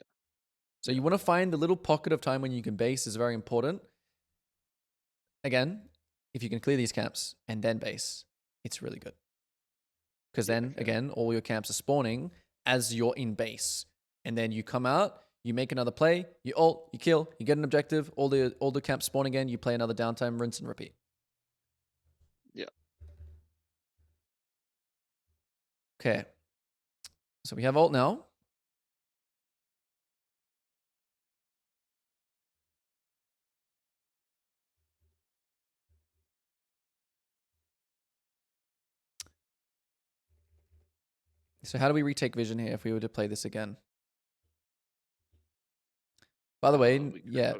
So you want to find the little pocket of time when you can base is very important. Again, if you can clear these camps and then base, it's really good. Because then, again, all your camps are spawning as you're in base. And then you come out, you make another play, you ult, you kill, you get an objective, all the camps spawn again, you play another downtime, rinse and repeat. Yeah. Okay. So we have ult now. So how do we retake vision here if we were to play this again? By the way, yeah.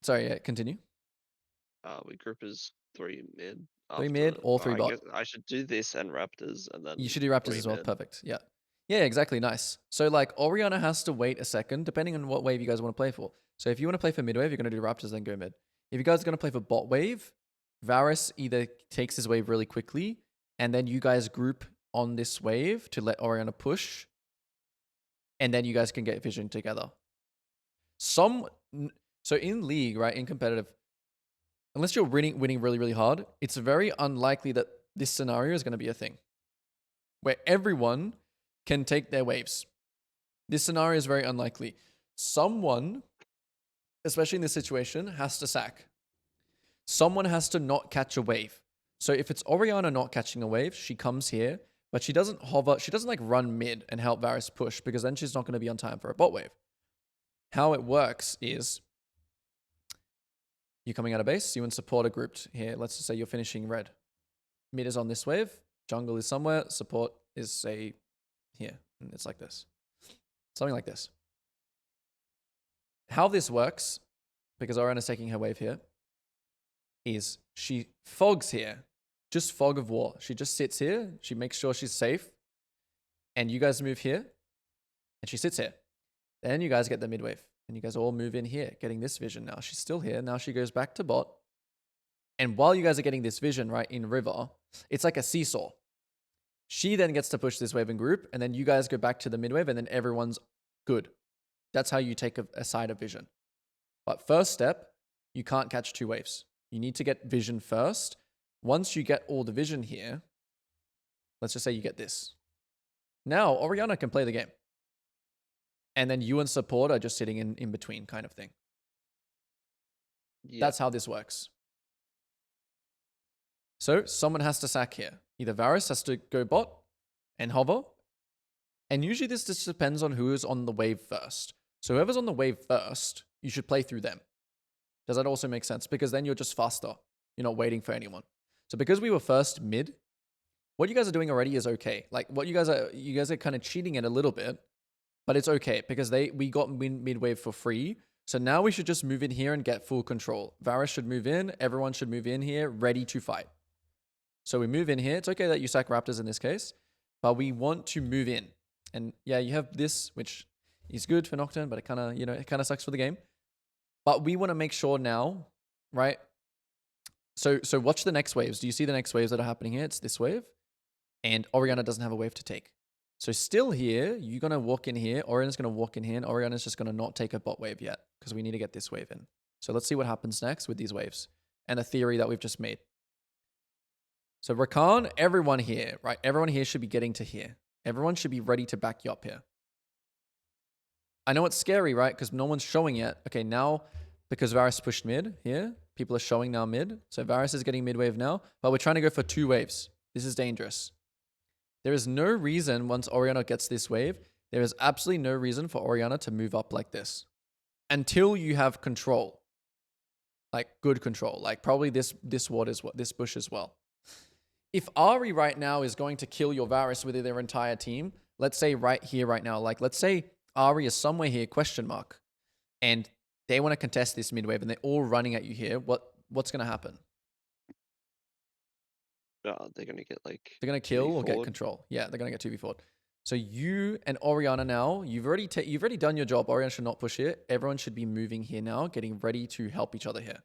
Sorry, yeah, continue. We group as 3 mid. 3 mid or 3 bot. I guess I should do this and Raptors and then You should do Raptors as well. mid. Perfect. Yeah. Yeah, exactly. Nice. So like Orianna has to wait a second depending on what wave you guys want to play for. So if you want to play for mid wave, you're going to do Raptors, then go mid. If you guys are going to play for bot wave, Varus either takes his wave really quickly and then you guys group on this wave to let Orianna push and then you guys can get vision together. So in league, right, in competitive, unless you're winning really, really hard, it's very unlikely that this scenario is going to be a thing where everyone can take their waves. This scenario is very unlikely. Someone, especially in this situation, has to sack. Someone has to not catch a wave. So if it's Orianna not catching a wave, she comes here, but she doesn't hover, she doesn't like run mid and help Varus push because then she's not going to be on time for a bot wave. How it works is you're coming out of base, you and support are grouped here. Let's just say you're finishing red. Mid is on this wave, jungle is somewhere, support is say here. And it's like this. Something like this. How this works, because Orianna's taking her wave here, is she fogs here. Just fog of war. She just sits here. She makes sure she's safe. And you guys move here. And she sits here. Then you guys get the mid wave. And you guys all move in here, getting this vision now. She's still here. Now she goes back to bot. And while you guys are getting this vision, right, in river, it's like a seesaw. She then gets to push this wave in group, and then you guys go back to the mid wave, and then everyone's good. That's how you take a side of vision. But first step, you can't catch 2 waves. You need to get vision first. Once you get all the vision here, let's just say you get this. Now, Oriana can play the game. And then you and support are just sitting in between kind of thing. Yeah. That's how this works. So someone has to sack here. Either Varus has to go bot and hover. And usually this just depends on who is on the wave first. So whoever's on the wave first, you should play through them. Does that also make sense? Because then you're just faster. You're not waiting for anyone. So because we were first mid, what you guys are doing already is okay. Like what you guys are kind of cheating it a little bit, but it's okay because we got mid wave for free. So now we should just move in here and get full control. Varus should move in. Everyone should move in here, ready to fight. So we move in here. It's okay that you sack Raptors in this case, but we want to move in. And yeah, you have this, which is good for Nocturne, but it kind of, it kind of sucks for the game. But we want to make sure now, right? So watch the next waves. Do you see the next waves that are happening here? It's this wave. And Oriana doesn't have a wave to take. So still here, you're going to walk in here. Oriana's going to walk in here. And Oriana's just going to not take a bot wave yet because we need to get this wave in. So let's see what happens next with these waves and the theory that we've just made. So Rakan, everyone here, right? Everyone here should be getting to here. Everyone should be ready to back you up here. I know it's scary, right? Because no one's showing yet. Okay, now, because Varus pushed mid here, people are showing now mid. So Varus is getting mid wave now, but we're trying to go for 2 waves. This is dangerous. There is no reason once Oriana gets this wave, there is absolutely no reason for Oriana to move up like this until you have control, like good control, like probably this ward is what this bush as well. If Ari right now is going to kill your Varus with their entire team, let's say right here, right now, like let's say Ari is somewhere here, question mark, and they want to contest this mid wave and they're all running at you here, what's going to happen? They're gonna get like. They're going to kill or get control. Yeah, they're going to get 2v4'd. So you and Oriana now, you've already done your job. Oriana should not push here. Everyone should be moving here now, getting ready to help each other here.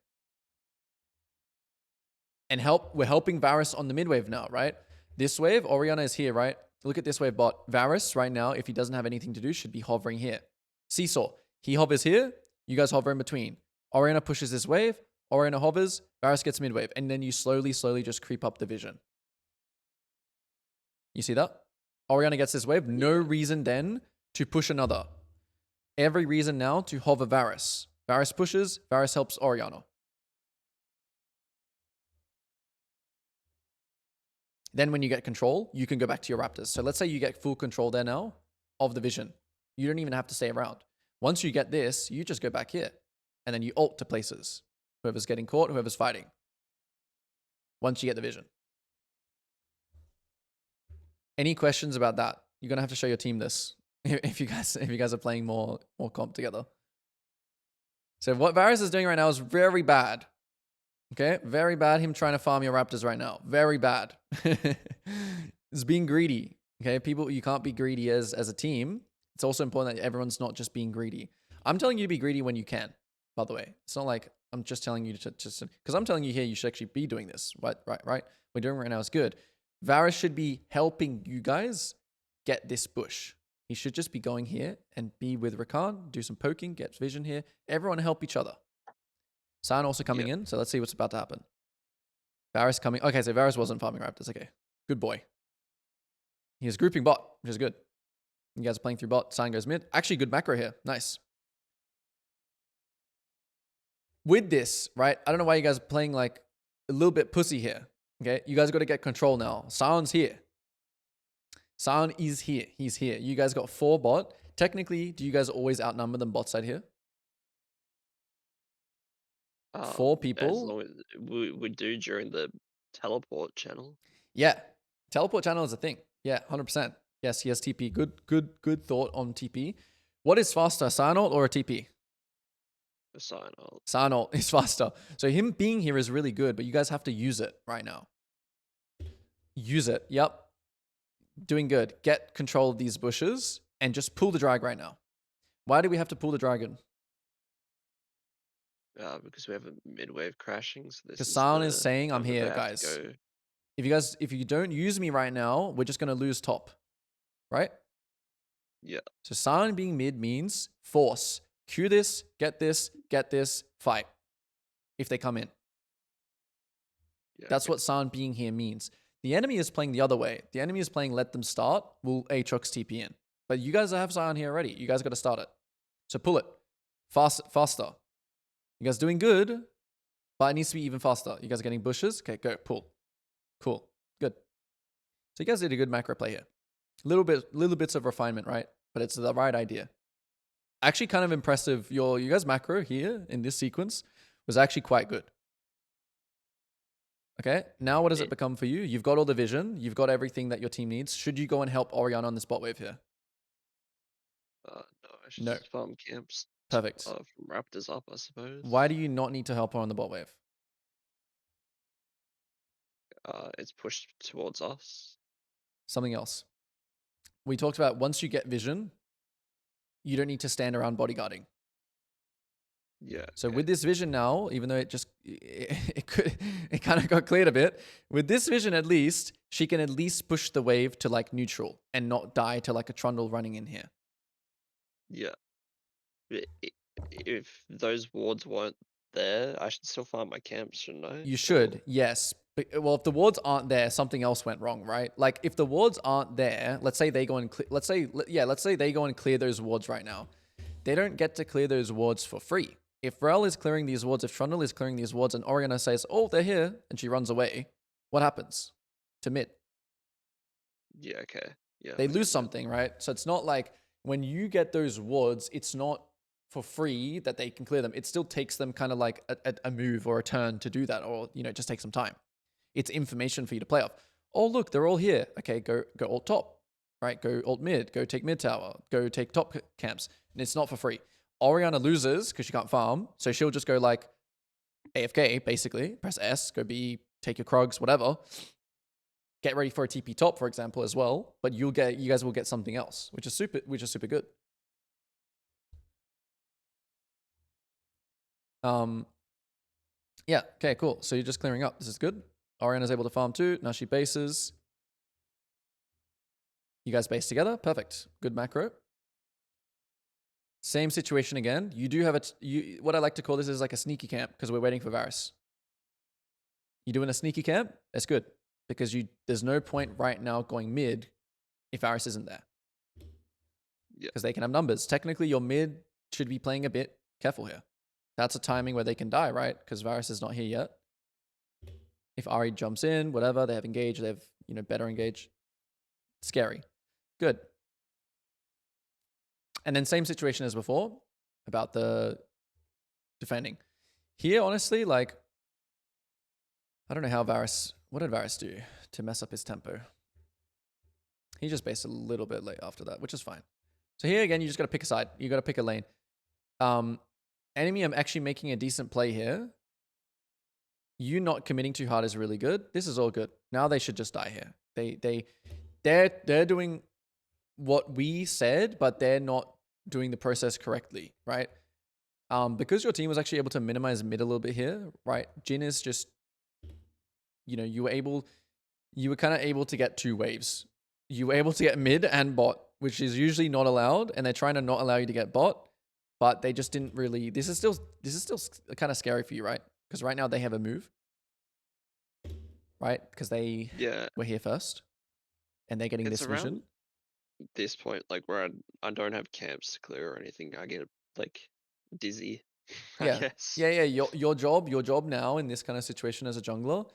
And we're helping Varus on the mid wave now, right? This wave, Oriana is here, right? Look at this wave bot. Varus right now, if he doesn't have anything to do, should be hovering here. Seesaw. He hovers here. You guys hover in between. Oriana pushes this wave. Oriana hovers. Varus gets mid wave. And then you slowly just creep up the vision. You see that? Oriana gets this wave. No reason then to push another. Every reason now to hover Varus. Varus pushes. Varus helps Oriana. Then when you get control, you can go back to your Raptors. So let's say you get full control there now of the vision. You don't even have to stay around. Once you get this, you just go back here. And then you ult to places. Whoever's getting caught, whoever's fighting. Once you get the vision. Any questions about that? You're going to have to show your team this. If you guys are playing more comp together. So what Varus is doing right now is very bad. Okay, very bad. Him trying to farm your Raptors right now. Very bad. It's being greedy. Okay, people, you can't be greedy as a team. It's also important that everyone's not just being greedy. I'm telling you to be greedy when you can, by the way. It's not like I'm just telling you to just, because I'm telling you here, you should actually be doing this. Right? We're doing it right now. It's good. Varus should be helping you guys get this bush. He should just be going here and be with Rakan, do some poking, get vision here. Everyone help each other. Sion also coming in, so let's see what's about to happen. Varus coming. Okay, so Varus wasn't farming Raptors. Okay, good boy. He was grouping bot, which is good. You guys are playing through bot. Sion goes mid. Actually, good macro here. Nice. With this, right, I don't know why you guys are playing like a little bit pussy here. Okay, you guys got to get control now. Sion's here. Sion is here. He's here. You guys got 4 bot. Technically, do you guys always outnumber them bot side here? 4 people. As long as we do during the teleport channel. Yeah. Teleport channel is a thing. Yeah, 100%. Yes, he has TP. Good thought on TP. What is faster, Sion ult or a TP? A Sion ult. Sion ult is faster. So him being here is really good, but you guys have to use it right now. Use it. Yep. Doing good. Get control of these bushes and just pull the drag right now. Why do we have to pull the dragon? Because we have a mid wave crashing, so this Because is Sion is the saying, I'm moment they here, have to guys. go. If you don't use me right now, we're just going to lose top, right? Yeah, So Sion being mid means force. Q this, get this, fight. If they come in. yeah, That's okay. what Sion being here means. The enemy is playing the other way. The enemy is playing let them start, we'll Aatrox TP in. But you guys have Sion here already. You guys got to start it. So pull it. Faster. You guys doing good, but it needs to be even faster. You guys are getting bushes? Okay, go, pull. Cool. Good. So you guys did a good macro play here. Little bits of refinement, right? But it's the right idea. Actually kind of impressive. You guys macro here in this sequence was actually quite good. Okay, now what does it become for you? You've got all the vision. You've got everything that your team needs. Should you go and help Oriana on this bot wave here? No, I should No. just farm camps Perfect. from Raptors up, I suppose. Why do you not need to help her on the bot wave? It's pushed towards us. Something else. We talked about once you get vision, you don't need to stand around bodyguarding. Yeah. So Okay. with this vision now, even though it kind of got cleared a bit, with this vision at least, she can at least push the wave to like neutral and not die to like a trundle running in here. Yeah. If those wards weren't there, I should still farm my camps, shouldn't I? You should, yes. Well, if the wards aren't there, something else went wrong, right? Like if the wards aren't there, let's say they go and let's say they go and clear those wards right now. They don't get to clear those wards for free. If Rel is clearing these wards, if Trundle is clearing these wards, and Oriana says, "Oh, they're here," and she runs away, what happens to mid? Yeah. Okay. Yeah. They I lose get that. something, right? So it's not like when you get those wards, it's not for free that they can clear them. It still takes them kind of like a move or a turn to do that, or it just takes some time. It's information for you to play off. Oh, look, they're all here. Okay, go alt top, right? Go alt mid. Go take mid tower. Go take top camps. And it's not for free. Oriana loses because she can't farm, so she'll just go like AFK basically. Press S, go B, take your Krugs, whatever. Get ready for a TP top, for example, as well. But you guys will get something else, which is super good. Yeah. Okay. Cool. So you're just clearing up. This is good. Oriana's able to farm too. Now she bases. You guys base together. Perfect. Good macro. Same situation again. You do have what I like to call this is like a sneaky camp because we're waiting for Varus. You doing a sneaky camp? That's good because there's no point right now going mid if Varus isn't there. Yeah. Because they can have numbers. Technically, your mid should be playing a bit careful here. That's a timing where they can die, right? Because Varus is not here yet. If Ari jumps in, whatever, they have engage, they have better engage. Scary. Good. And then same situation as before about the defending. Here, honestly, like, I don't know how what did Varus do to mess up his tempo? He just based a little bit late after that, which is fine. So here again, you just got to pick a side. You got to pick a lane. Enemy, I'm actually making a decent play here. You not committing too hard is really good. This is all good. Now they should just die here. They're doing what we said, but they're not doing the process correctly, right? Because your team was actually able to minimize mid a little bit here, right? Jin is just, you were kind of able to get two waves. You were able to get mid and bot, which is usually not allowed, and they're trying to not allow you to get bot, but they just didn't really. This is still kind of scary for you, right? Because right now they have a move, right? Because they were here first, and they're getting It's this around vision. this point, like where I don't have camps to clear or anything. I get like dizzy. I Yeah, guess. yeah. Your job now in this kind of situation as a jungler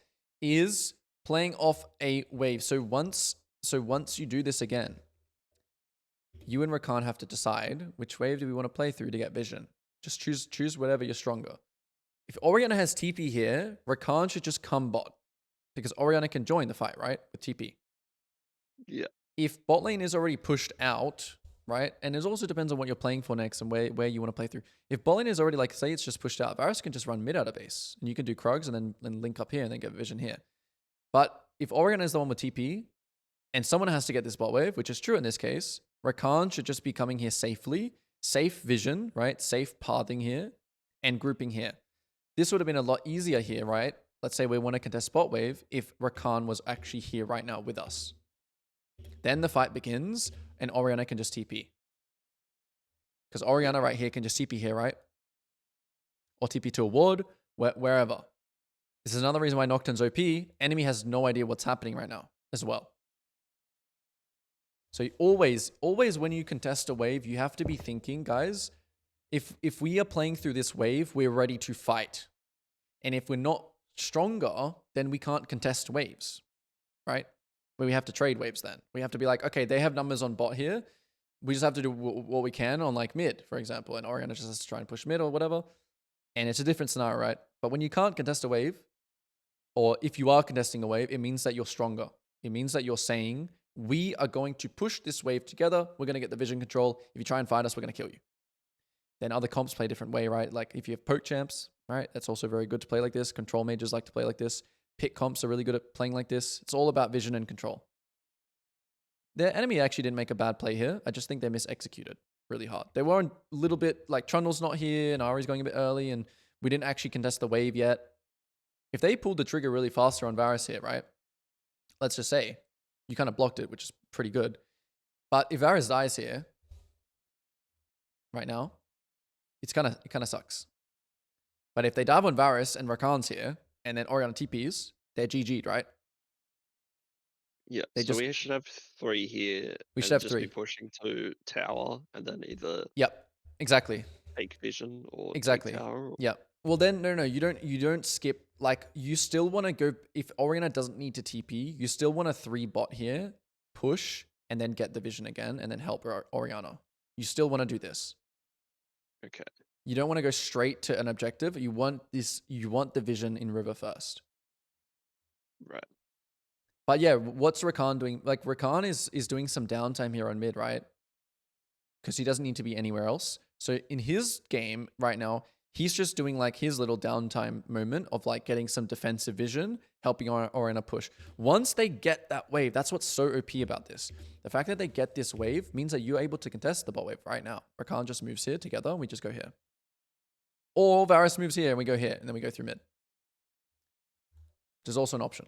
is playing off a wave. So once you do this again, you and Rakan have to decide which wave do we want to play through to get vision. Just choose whatever you're stronger. If Oriana has TP here, Rakan should just come bot because Oriana can join the fight, right? With TP. Yeah. If bot lane is already pushed out, right? And it also depends on what you're playing for next and where you want to play through. If bot lane is already like, say it's just pushed out, Varus can just run mid out of base and you can do Krugs and then link up here and then get vision here. But if Oriana is the one with TP and someone has to get this bot wave, which is true in this case, Rakan should just be coming here safely, safe vision, right? Safe pathing here and grouping here. This would have been a lot easier here, right? Let's say we want to contest bot wave if Rakan was actually here right now with us. Then the fight begins and Orianna can just TP. Because Orianna right here can just TP here, right? Or TP to a ward, wherever. This is another reason why Nocturne's OP. Enemy has no idea what's happening right now as well. So always when you contest a wave, you have to be thinking, guys, if we are playing through this wave, we're ready to fight. And if we're not stronger, then we can't contest waves, right? Where we have to trade waves then. We have to be like, okay, they have numbers on bot here. We just have to do what we can on like mid, for example. And Orianna just has to try and push mid or whatever. And it's a different scenario, right? But when you can't contest a wave, or if you are contesting a wave, it means that you're stronger. It means that you're saying, we are going to push this wave together. We're going to get the vision control. If you try and fight us, we're going to kill you. Then other comps play a different way, right? Like if you have poke champs, right? That's also very good to play like this. Control mages like to play like this. Pick comps are really good at playing like this. It's all about vision and control. Their enemy actually didn't make a bad play here. I just think they mis-executed really hard. They were a little bit like Trundle's not here and Ari's going a bit early and we didn't actually contest the wave yet. If they pulled the trigger really faster on Varus here, right? Let's just say you kind of blocked it, which is pretty good. But if Varus dies here right now, it kind of sucks. But if they dive on Varus and Rakan's here and then Orianna TPs, they're GG'd, right? Yeah, They so just- we should have 3 here. We should have just 3. be pushing to tower and then either Yep, exactly. take vision or Exactly. take tower. Or... Yep. Well then, no, you don't skip. Like you still want to go. If Orianna doesn't need to TP, you still want a 3 bot here, push and then get the vision again and then help Orianna. You still want to do this. Okay. You don't want to go straight to an objective. You want this. You want the vision in river first. Right. But yeah, what's Rakan doing? Like Rakan is doing some downtime here on mid, right? Because he doesn't need to be anywhere else. So in his game right now, he's just doing like his little downtime moment of like getting some defensive vision, helping Orianna push. Once they get that wave, that's what's so OP about this. The fact that they get this wave means that you're able to contest the bot wave right now. Rakan just moves here together and we just go here. Or Varus moves here and we go here and then we go through mid. Which is also an option.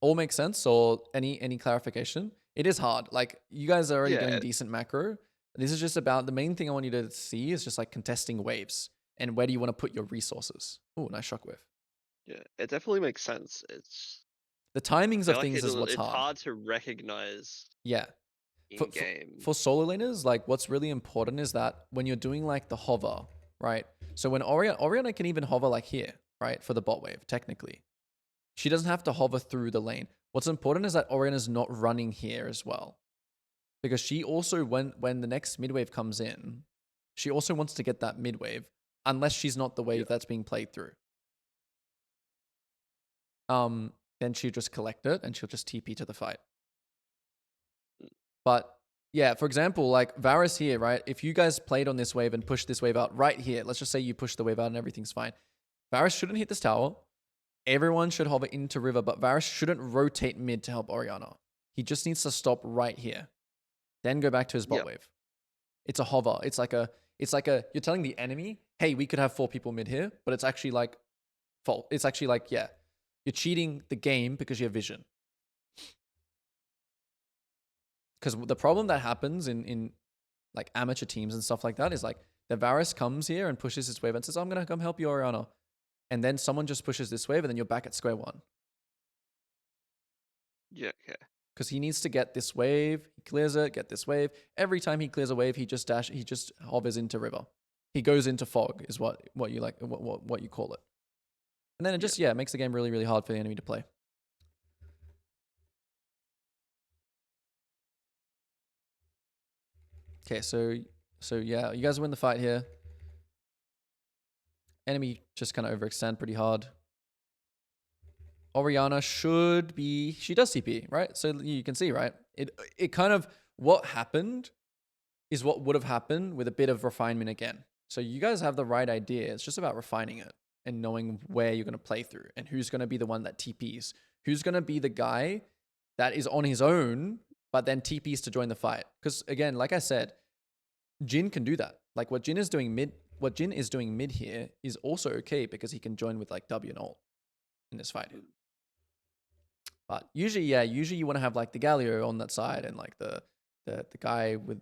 All makes sense? Or any clarification? It is hard. Like you guys are already doing decent macro. This is just about the main thing I want you to see is just like contesting waves and where do you want to put your resources. Oh, nice shockwave. Yeah, it definitely makes sense. It's the timings of like things is what's it's hard. It's hard to recognize. Yeah. In game. For solo laners, like what's really important is that when you're doing like the hover, right? So when Orianna can even hover like here, right? For the bot wave, technically. She doesn't have to hover through the lane. What's important is that Orianna's not running here as well. Because she also, when the next mid wave comes in, she also wants to get that mid wave, unless she's not the wave that's being played through. Then she'll just collect it and she'll just TP to the fight. But yeah, for example, like Varus here, right? If you guys played on this wave and pushed this wave out right here, let's just say you push the wave out and everything's fine. Varus shouldn't hit this tower. Everyone should hover into river, but Varus shouldn't rotate mid to help Orianna. He just needs to stop right here. Then go back to his bot wave. It's a hover. It's like a, you're telling the enemy, hey, we could have 4 people mid here, but it's actually like fault. It's actually like, yeah, you're cheating the game because you have vision. Because the problem that happens in like amateur teams and stuff like that is like the Varus comes here and pushes his wave and says, I'm going to come help you, Orianna. And then someone just pushes this wave and then you're back at square one. Yeah, okay. Because he needs to get this wave, he clears it, get this wave. Every time he clears a wave, he just hovers into river. He goes into fog is what you like, what you call it. And then it just, makes the game really, really hard for the enemy to play. Okay, so yeah, you guys win the fight here. Enemy just kind of overextend pretty hard. Orianna she does CP, right? So you can see, right? It kind of, what happened is what would have happened with a bit of refinement again. So you guys have the right idea. It's just about refining it and knowing where you're going to play through and who's going to be the one that TPs. Who's going to be the guy that is on his own, but then TPs to join the fight. Because again, like I said, Jhin can do that. Like what Jhin is doing mid what Jin is doing mid here is also okay because he can join with like W and ult in this fight. But usually you want to have like the Galio on that side and like the guy with,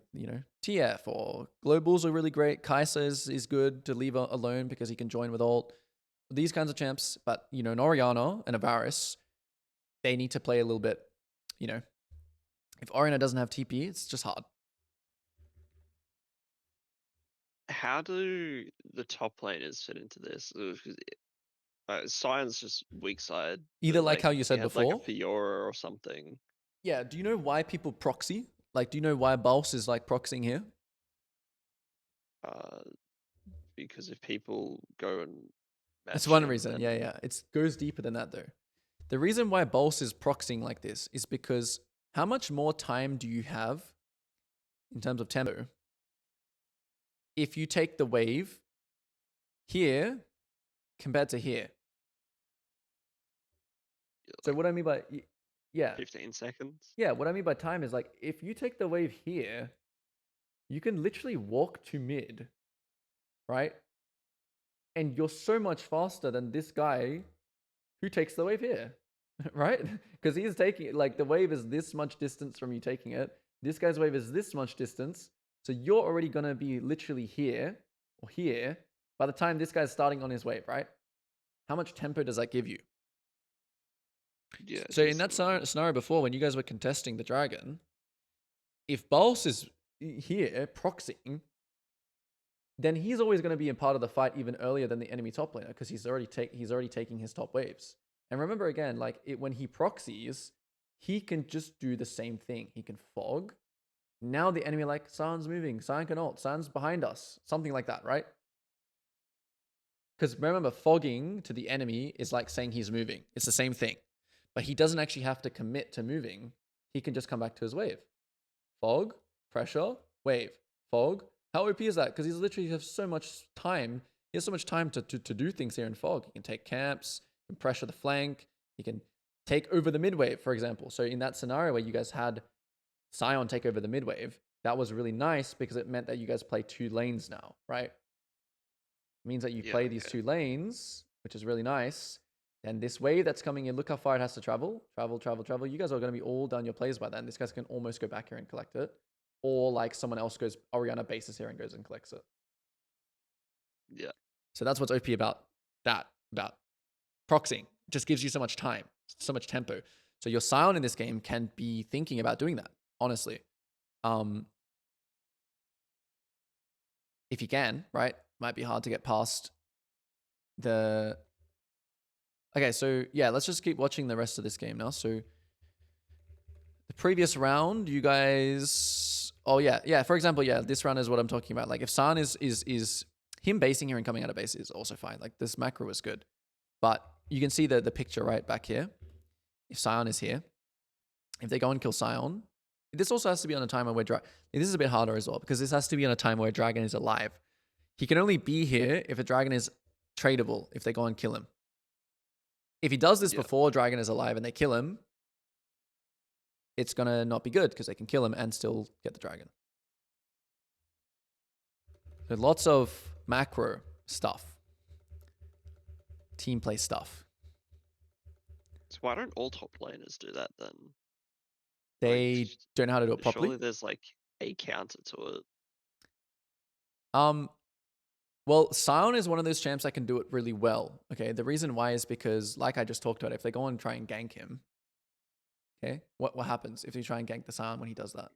TF or globals are really great. Kai'Sa is good to leave alone because he can join with ult. These kinds of champs, but an Orianna and a Varus, they need to play a little bit, if Orianna doesn't have TP, it's just hard. How do the top laners fit into this? Sion's just weak side. Either like how you If you said had like a before. Fiora or something. Yeah, do you know why people proxy? Like, do you know why Bulse is like proxying here? Because if people go and That's match one him, reason. then Yeah. It goes deeper than that though. The reason why Bulse is proxying like this is because how much more time do you have in terms of tempo if you take the wave here compared to here? So like what I mean by 15 seconds. what I mean by time is like if you take the wave here, you can literally walk to mid, right? And you're so much faster than this guy who takes the wave here, right? Because he's taking like the wave is this much distance from you taking it. This guy's wave is this much distance. So you're already going to be literally here or here by the time this guy's starting on his wave, right? How much tempo does that give you? Yeah. So in that scenario before, when you guys were contesting the dragon, if Bulse is here proxying, then he's always going to be a part of the fight even earlier than the enemy top laner because he's already taking his top waves. And remember again, like when he proxies, he can just do the same thing. He can fog. Now the enemy like San's moving, San can ult, San's behind us, something like that, right? Because remember, fogging to the enemy is like saying he's moving. It's the same thing, but he doesn't actually have to commit to moving. He can just come back to his wave. Fog, pressure, wave, fog. How OP is that? Because he's literally has so much time. He has so much time to do things here in fog. He can take camps, he can pressure the flank, he can take over the mid wave, for example. So in that scenario where you guys had Sion take over the mid wave, that was really nice because it meant that you guys play 2 lanes now, right? It means that you play these 2 lanes, which is really nice. And this wave that's coming in, look how far it has to travel. Travel. You guys are going to be all done your plays by then. This guy can almost go back here and collect it. Or like someone else goes, Orianna bases here and goes and collects it. Yeah. So that's what's OP about that, about proxying. It just gives you so much time, so much tempo. So your Sion in this game can be thinking about doing that, honestly. If you can, right? Might be hard to get past the... Okay, so yeah, let's just keep watching the rest of this game now. So the previous round, you guys... Oh yeah. For example, this round is what I'm talking about. Like if San is him basing here and coming out of base is also fine. Like this macro is good, but you can see the picture right back here. If Sion is here, if they go and kill Sion, this also has to be on a timer where this is a bit harder as well because this has to be on a time where Dragon is alive. He can only be here if a Dragon is tradable. If they go and kill him. If he does this before Dragon is alive and they kill him, it's going to not be good because they can kill him and still get the Dragon. So lots of macro stuff. Team play stuff. So why don't all top laners do that then? They don't know how to do it properly. Surely there's like a counter to it. Well, Sion is one of those champs that can do it really well. Okay, the reason why is because, like I just talked about, if they go and try and gank him, okay, what happens if they try and gank the Sion when he does that?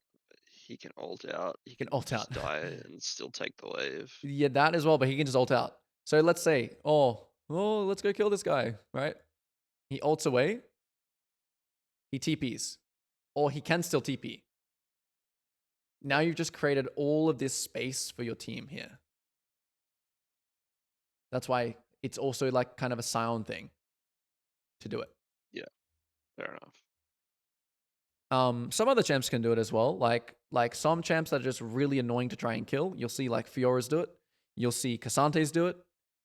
He can ult out. He can ult out, die and still take the wave. Yeah, that as well, but he can just ult out. So let's say, let's go kill this guy, right? He ults away. He TPs, or he can still TP. Now you've just created all of this space for your team here. That's why it's also like kind of a Sion thing to do it. Yeah, fair enough. Some other champs can do it as well. Like some champs that are just really annoying to try and kill. You'll see like Fioras do it. You'll see Cassantes do it.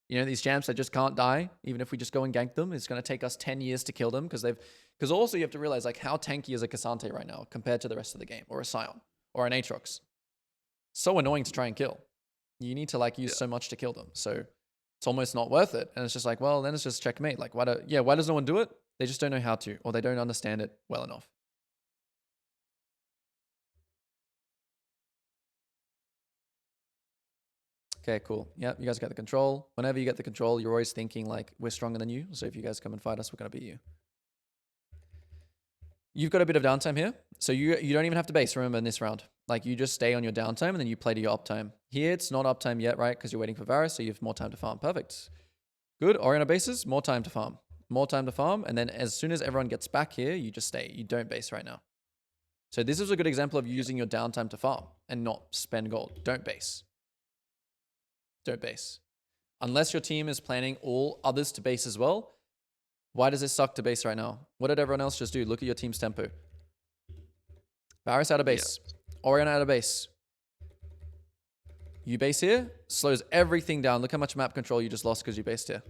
You know, these champs that just can't die. Even if we just go and gank them, it's going to take us 10 years to kill them because also you have to realize like how tanky is a Cassante right now compared to the rest of the game, or a Sion or an Aatrox. So annoying to try and kill. You need to like use Yeah. so much to kill them. So it's almost not worth it. And it's just like, well, then it's just checkmate. Like, why does no one do it? They just don't know how to, or they don't understand it well enough. Okay, cool. Yeah, you guys get the control. Whenever you get the control, you're always thinking like, we're stronger than you. So if you guys come and fight us, we're going to beat you. You've got a bit of downtime here. So you don't even have to base, remember, in this round. Like, you just stay on your downtime and then you play to your uptime. Here, it's not uptime yet, right? Because you're waiting for Varus, so you have more time to farm. Perfect. Good. Oriana bases, more time to farm. More time to farm. And then as soon as everyone gets back here, you just stay. You don't base right now. So this is a good example of using your downtime to farm and not spend gold. Don't base. Don't base. Unless your team is planning all others to base as well. Why does it suck to base right now? What did everyone else just do? Look at your team's tempo. Varus out of base. Oriana out of base. You base here, slows everything down. Look how much map control you just lost because you based here.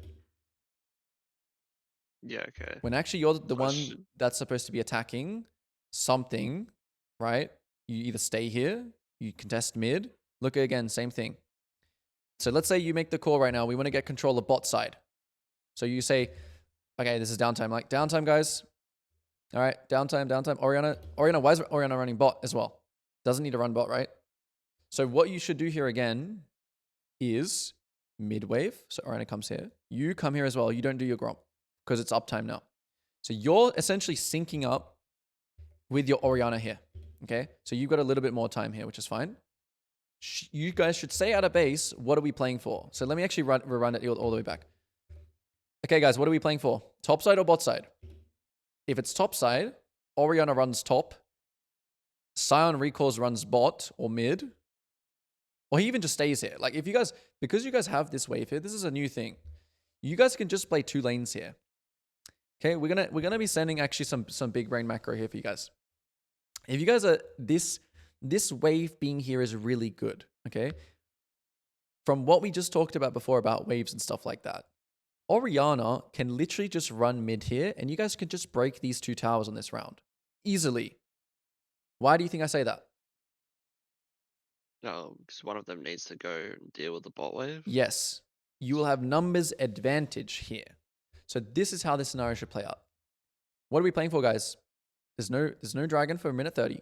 Yeah, okay. When actually you're the one that's supposed to be attacking something, right? You either stay here, you contest mid. Look again, same thing. So let's say you make the call right now. We want to get control of bot side. So you say, okay, this is downtime. Like, downtime, guys. All right, downtime. Oriana, why is Oriana running bot as well? Doesn't need to run bot, right? So what you should do here again is mid wave. So Oriana comes here. You come here as well. You don't do your Gromp because it's uptime now. So you're essentially syncing up with your Oriana here. Okay, so you've got a little bit more time here, which is fine. You guys should stay out of base. What are we playing for? So let me actually run it all the way back. Okay, guys, what are we playing for? Top side or bot side? If it's top side, Oriana runs top. Sion recalls runs bot or mid. Or he even just stays here. Like, if you guys, because you guys have this wave here, this is a new thing. You guys can just play 2 lanes here. Okay, we're gonna be sending actually some big brain macro here for you guys. If you guys are this wave being here is really good. Okay, from what we just talked about before about waves and stuff like that, Oriana can literally just run mid here, and you guys can just break these 2 towers on this round easily. Why do you think I say that? No, because one of them needs to go and deal with the bot wave. Yes, you will have numbers advantage here. So this is how this scenario should play out. What are we playing for, guys? There's no dragon for a minute 30.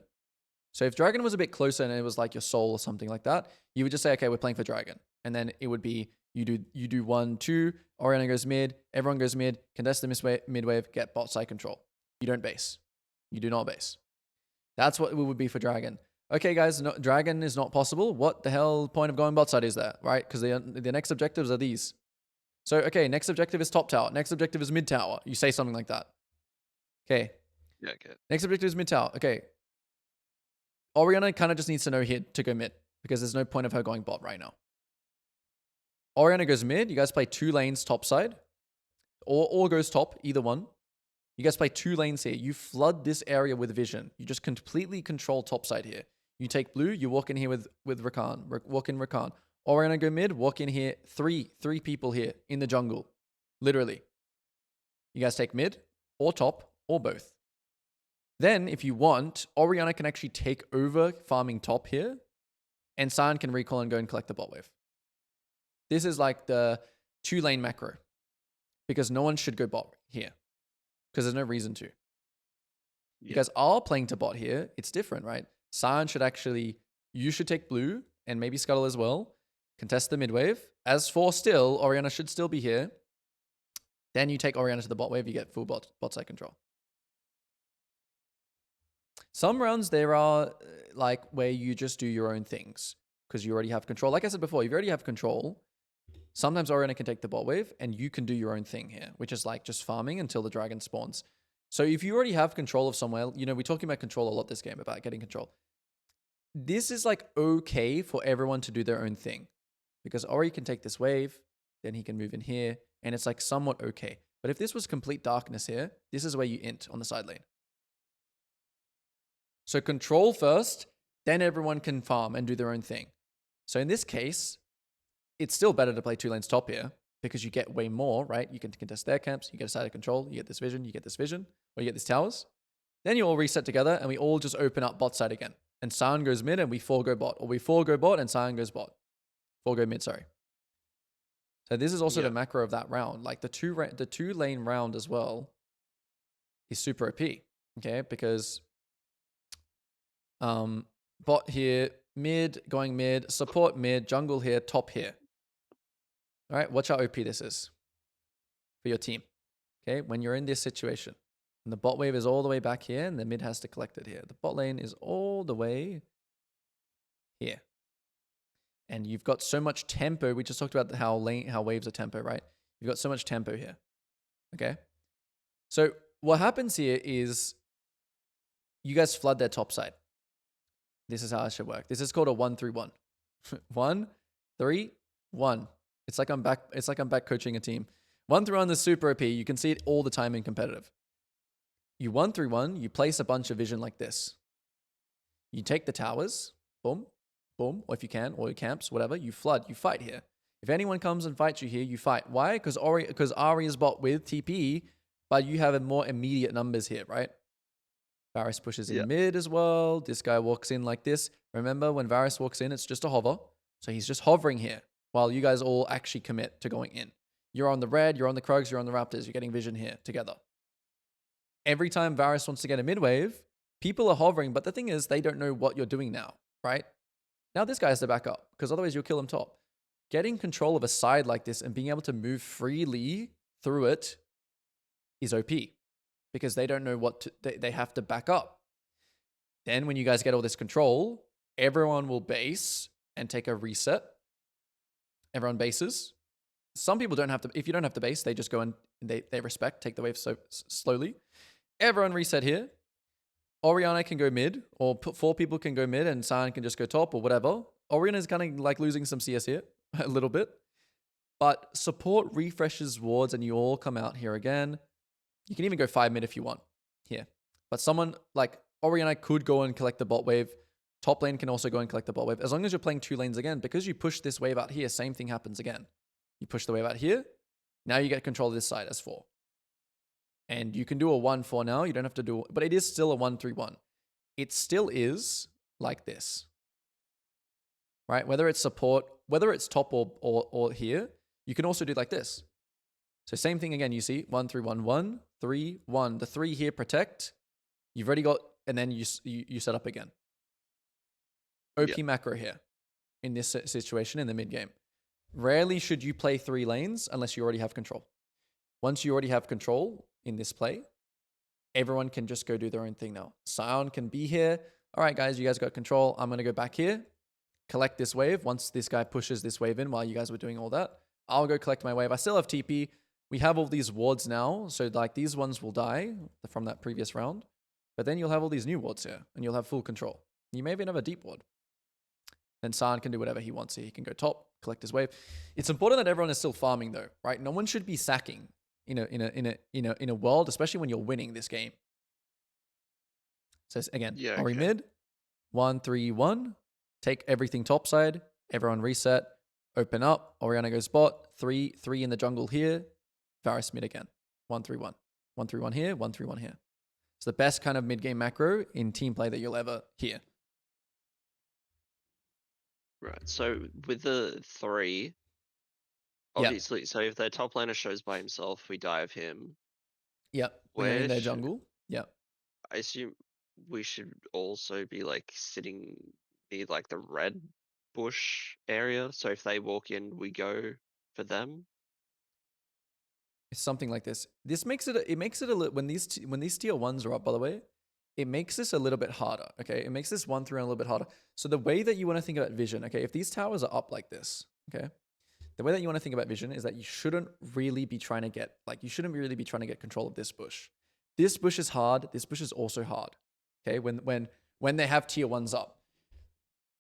So if dragon was a bit closer and it was like your soul or something like that, you would just say, okay, we're playing for dragon. And then it would be, you do 1, 2, Oriana goes mid, everyone goes mid, contest the mid wave, get bot side control. You don't base. You do not base. That's what it would be for dragon. Okay, guys, no, dragon is not possible. What the hell point of going bot side is that, right? Because the next objectives are these. So, okay, next objective is top tower. Next objective is mid tower. You say something like that. Okay. Yeah, okay. Next objective is mid tower. Okay. Oriana kind of just needs to know here to go mid because there's no point of her going bot right now. Oriana goes mid. You guys play 2 lanes top side. Or goes top, either one. You guys play 2 lanes here. You flood this area with vision. You just completely control top side here. You take blue, you walk in here with Rakan. Walk in Rakan. Oriana go mid, walk in here. Three people here in the jungle. Literally. You guys take mid, or top, or both. Then, if you want, Oriana can actually take over farming top here, and Sion can recall and go and collect the bot wave. This is like the 2-lane macro, because no one should go bot here, because there's no reason to. You guys are playing to bot here. It's different, right? Sion should actually, you should take blue, and maybe Scuttle as well, contest the mid wave. As for still, Oriana should still be here. Then you take Oriana to the bot wave, you get full bot side control. Some rounds there are like where you just do your own things because you already have control. Like I said before, if you already have control, sometimes Oriana can take the bot wave and you can do your own thing here, which is like just farming until the dragon spawns. So if you already have control of somewhere, you know, we're talking about control a lot this game, about getting control. This is like okay for everyone to do their own thing because Ori can take this wave, then he can move in here, and it's like somewhat okay. But if this was complete darkness here, this is where you int on the side lane. So control first, then everyone can farm and do their own thing. So in this case, it's still better to play 2 lanes top here because you get way more, right? You can contest their camps, you get a side of control, you get this vision, or you get these towers. Then you all reset together and we all just open up bot side again. And Sion goes mid and we 4 go bot, or we 4 go bot and Sion goes bot. 4 go mid, sorry. So this is also the Yeah. macro of that round. Like the two lane round as well is super OP. Okay, because bot here, mid, going mid, support mid, jungle here, top here. All right, watch how OP this is for your team. Okay, when you're in this situation, and the bot wave is all the way back here, and the mid has to collect it here. The bot lane is all the way here, and you've got so much tempo. We just talked about how waves are tempo, right? You've got so much tempo here. Okay, so what happens here is you guys flood their top side. This is how it should work. This is called a 1-3-1. 1, 3, 1. It's like I'm back. It's like I'm back coaching a team. 1-3-1 is super OP. You can see it all the time in competitive. You 1-3-1. You place a bunch of vision like this. You take the towers. Boom, boom. Or if you can, or your camps, whatever. You flood. You fight here. If anyone comes and fights you here, you fight. Why? Because Ahri is bot with TP, but you have a more immediate numbers here, right? Varus pushes in mid as well. This guy walks in like this. Remember, when Varus walks in, it's just a hover. So he's just hovering here while you guys all actually commit to going in. You're on the red, you're on the Krugs, you're on the Raptors. You're getting vision here together. Every time Varus wants to get a mid wave, people are hovering, but the thing is, they don't know what you're doing now, right? Now this guy has to back up because otherwise you'll kill him top. Getting control of a side like this and being able to move freely through it is OP. Because they don't know what to, they have to back up. Then when you guys get all this control, everyone will base and take a reset. Everyone bases. Some people don't have to, if you don't have to base, they just go and they respect, take the wave so slowly. Everyone reset here. Orianna can go mid, or 4 people can go mid and Sion can just go top or whatever. Orianna is kind of like losing some CS here, a little bit. But support refreshes wards and you all come out here again. You can even go 5 mid if you want here. But someone like Orianna could go and collect the bot wave. Top lane can also go and collect the bot wave. As long as you're playing 2 lanes again, because you push this wave out here, same thing happens again. You push the wave out here. Now you get control of this side as 4. And you can do a 1-4 now. You don't have to do, but it is still a 1-3-1. It still is like this. Right? Whether it's support, whether it's top or here, you can also do like this. So same thing again, you see 1-3-1, 1, 3, 1. The 3 here protect. You've already got, and then you set up again. OP macro here in this situation in the mid game. Rarely should you play 3 lanes unless you already have control. Once you already have control in this play, everyone can just go do their own thing now. Sion can be here. All right, guys, you guys got control. I'm going to go back here, collect this wave. Once this guy pushes this wave in while you guys were doing all that, I'll go collect my wave. I still have TP. We have all these wards now, so like these ones will die from that previous round. But then you'll have all these new wards here, and you'll have full control. You may even have a deep ward. Then San can do whatever he wants here. He can go top, collect his wave. It's important that everyone is still farming though, right? No one should be sacking in a world, especially when you're winning this game. So again, Ori mid, 1-3-1. Take everything topside. Everyone reset. Open up. Orianna goes bot. 3 in the jungle here. Varus mid again. 1-3-1. 1-3-1 here. 1-3-1 here. It's the best kind of mid-game macro in team play that you'll ever hear. Right. So with the 3, obviously, so if their top laner shows by himself, we dive him. Yep. When they're in their jungle. Yep. I assume we should also be like sitting near like the red bush area. So if they walk in, we go for them. It's something like this. This makes it. It makes it a little when these tier 1s are up. By the way, it makes this a little bit harder. Okay, it makes this 1-3 a little bit harder. So the way that you want to think about vision. Okay, if these towers are up like this. Okay, the way that you want to think about vision is that you shouldn't really be trying to get control of this bush. This bush is hard. This bush is also hard. Okay, when they have tier 1s up.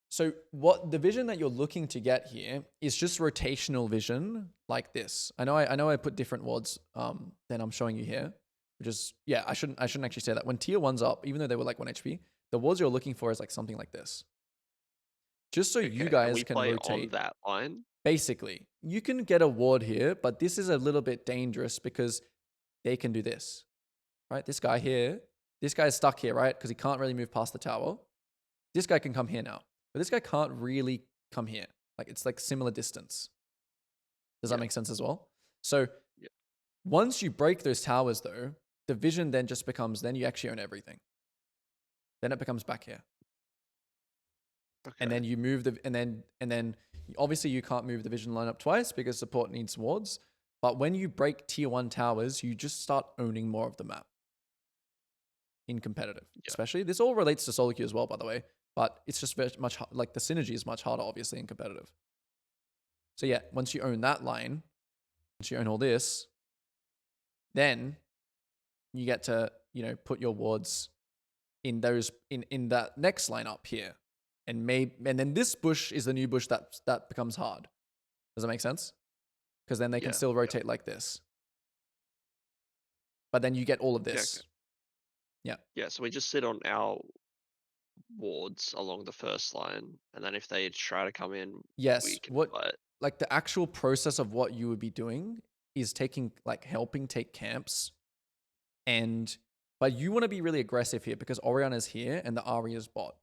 So what the vision that you're looking to get here is just rotational vision like this. I know I put different wards than I'm showing you here. Which is, yeah, I shouldn't actually say that. When tier 1's up, even though they were like 1 HP, the wards you're looking for is like something like this. Just so you guys can rotate on that line. Basically, you can get a ward here, but this is a little bit dangerous because they can do this. Right? This guy here, this guy's stuck here, right? Because he can't really move past the tower. This guy can come here now. But this guy can't really come here. Like it's like similar distance. Does that Yeah. make sense as well? So Yeah. once you break those towers though, the vision then just becomes, then you actually own everything. Then it becomes back here. And Okay. then you move the, and then obviously you can't move the vision line up twice because support needs wards. But when you break tier 1 towers, you just start owning more of the map in competitive, Yeah. especially. This all relates to solo queue as well, by the way, but it's just very much like the synergy is much harder, obviously, in competitive. So yeah, once you own that line, once you own all this, then you get to, you know, put your wards in those in that next line up here, and then this bush is the new bush that becomes hard. Does that make sense? Because then they can Yeah. still rotate like this, but then you get all of Yeah. this. Okay. Yeah. Yeah. So we just sit on our wards along the first line, and then if they try to come in, we Yes. can What, fight. like the actual process of what you would be doing is taking, like, helping take camps, and but you want to be really aggressive here because Orion is here and the Ahri is bot.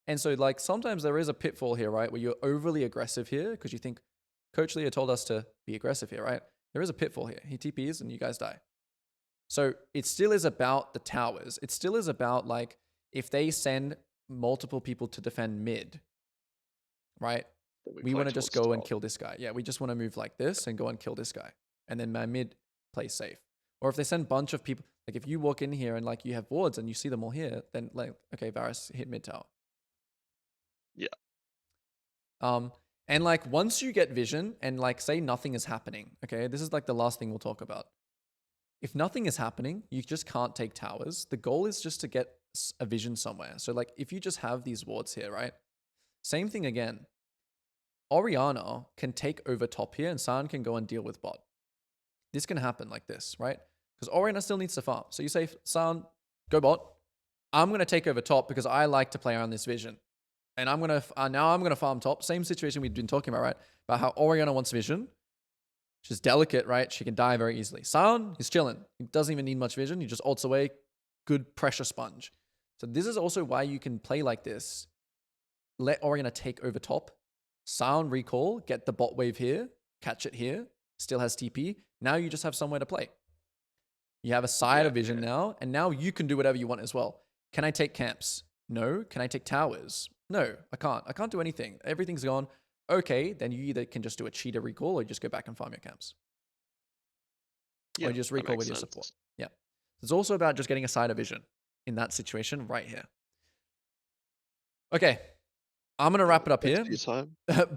And so, like, sometimes there is a pitfall here, right? Where you're overly aggressive here because you think Coach Leo told us to be aggressive here, right? There is a pitfall here. He TPs and you guys die. So it still is about the towers. It still is about, like, if they send multiple people to defend mid, right? Then we We play want to just towards go and top. kill this guy. Yeah, we just want to move like this and go and kill this guy. And then my mid plays safe. Or if they send a bunch of people, like if you walk in here and like you have wards and you see them all here, then like, okay, Varus hit mid tower. Yeah. And like once you get vision and like say nothing is happening, okay, this is like the last thing we'll talk about. If nothing is happening, you just can't take towers. The goal is just to get a vision somewhere. So like if you just have these wards here, right? Same thing again. Oriana can take over top here and San can go and deal with bot. This can happen like this, right? Because Oriana still needs to farm. So you say, San, go bot. I'm going to take over top because I like to play around this vision. And I'm going to, now I'm going to farm top. Same situation we've been talking about, right? About how Oriana wants vision. She's delicate, right? She can die very easily. Sion, he's chilling. He doesn't even need much vision. He just ults away. Good pressure sponge. So this is also why you can play like this. Let Oriana take over top. Sion recall, get the bot wave here, catch it here. Still has TP. Now you just have somewhere to play. You have a side of vision now, and now you can do whatever you want as well. Can I take camps? No. Can I take towers? No, I can't. I can't do anything. Everything's gone. Okay, then you either can just do a cheater recall or you just go back and farm your camps. Yeah. Or you just That recall makes with your sense. support. Yeah. It's also about just getting a side of vision in that situation right here. Okay. I'm going to wrap it up Thanks here. for your time.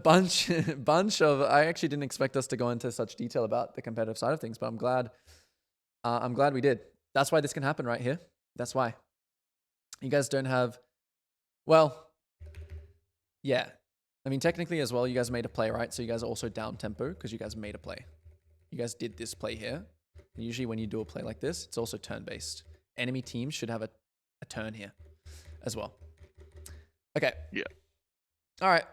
bunch of, I actually didn't expect us to go into such detail about the competitive side of things, but I'm glad we did. That's why this can happen right here. That's why. You guys don't have, well, yeah. I mean, technically as well, you guys made a play, right? So you guys are also down tempo because you guys made a play. You guys did this play here. Usually when you do a play like this, it's also turn-based. Enemy teams should have a turn here as well. Okay. Yeah. All right.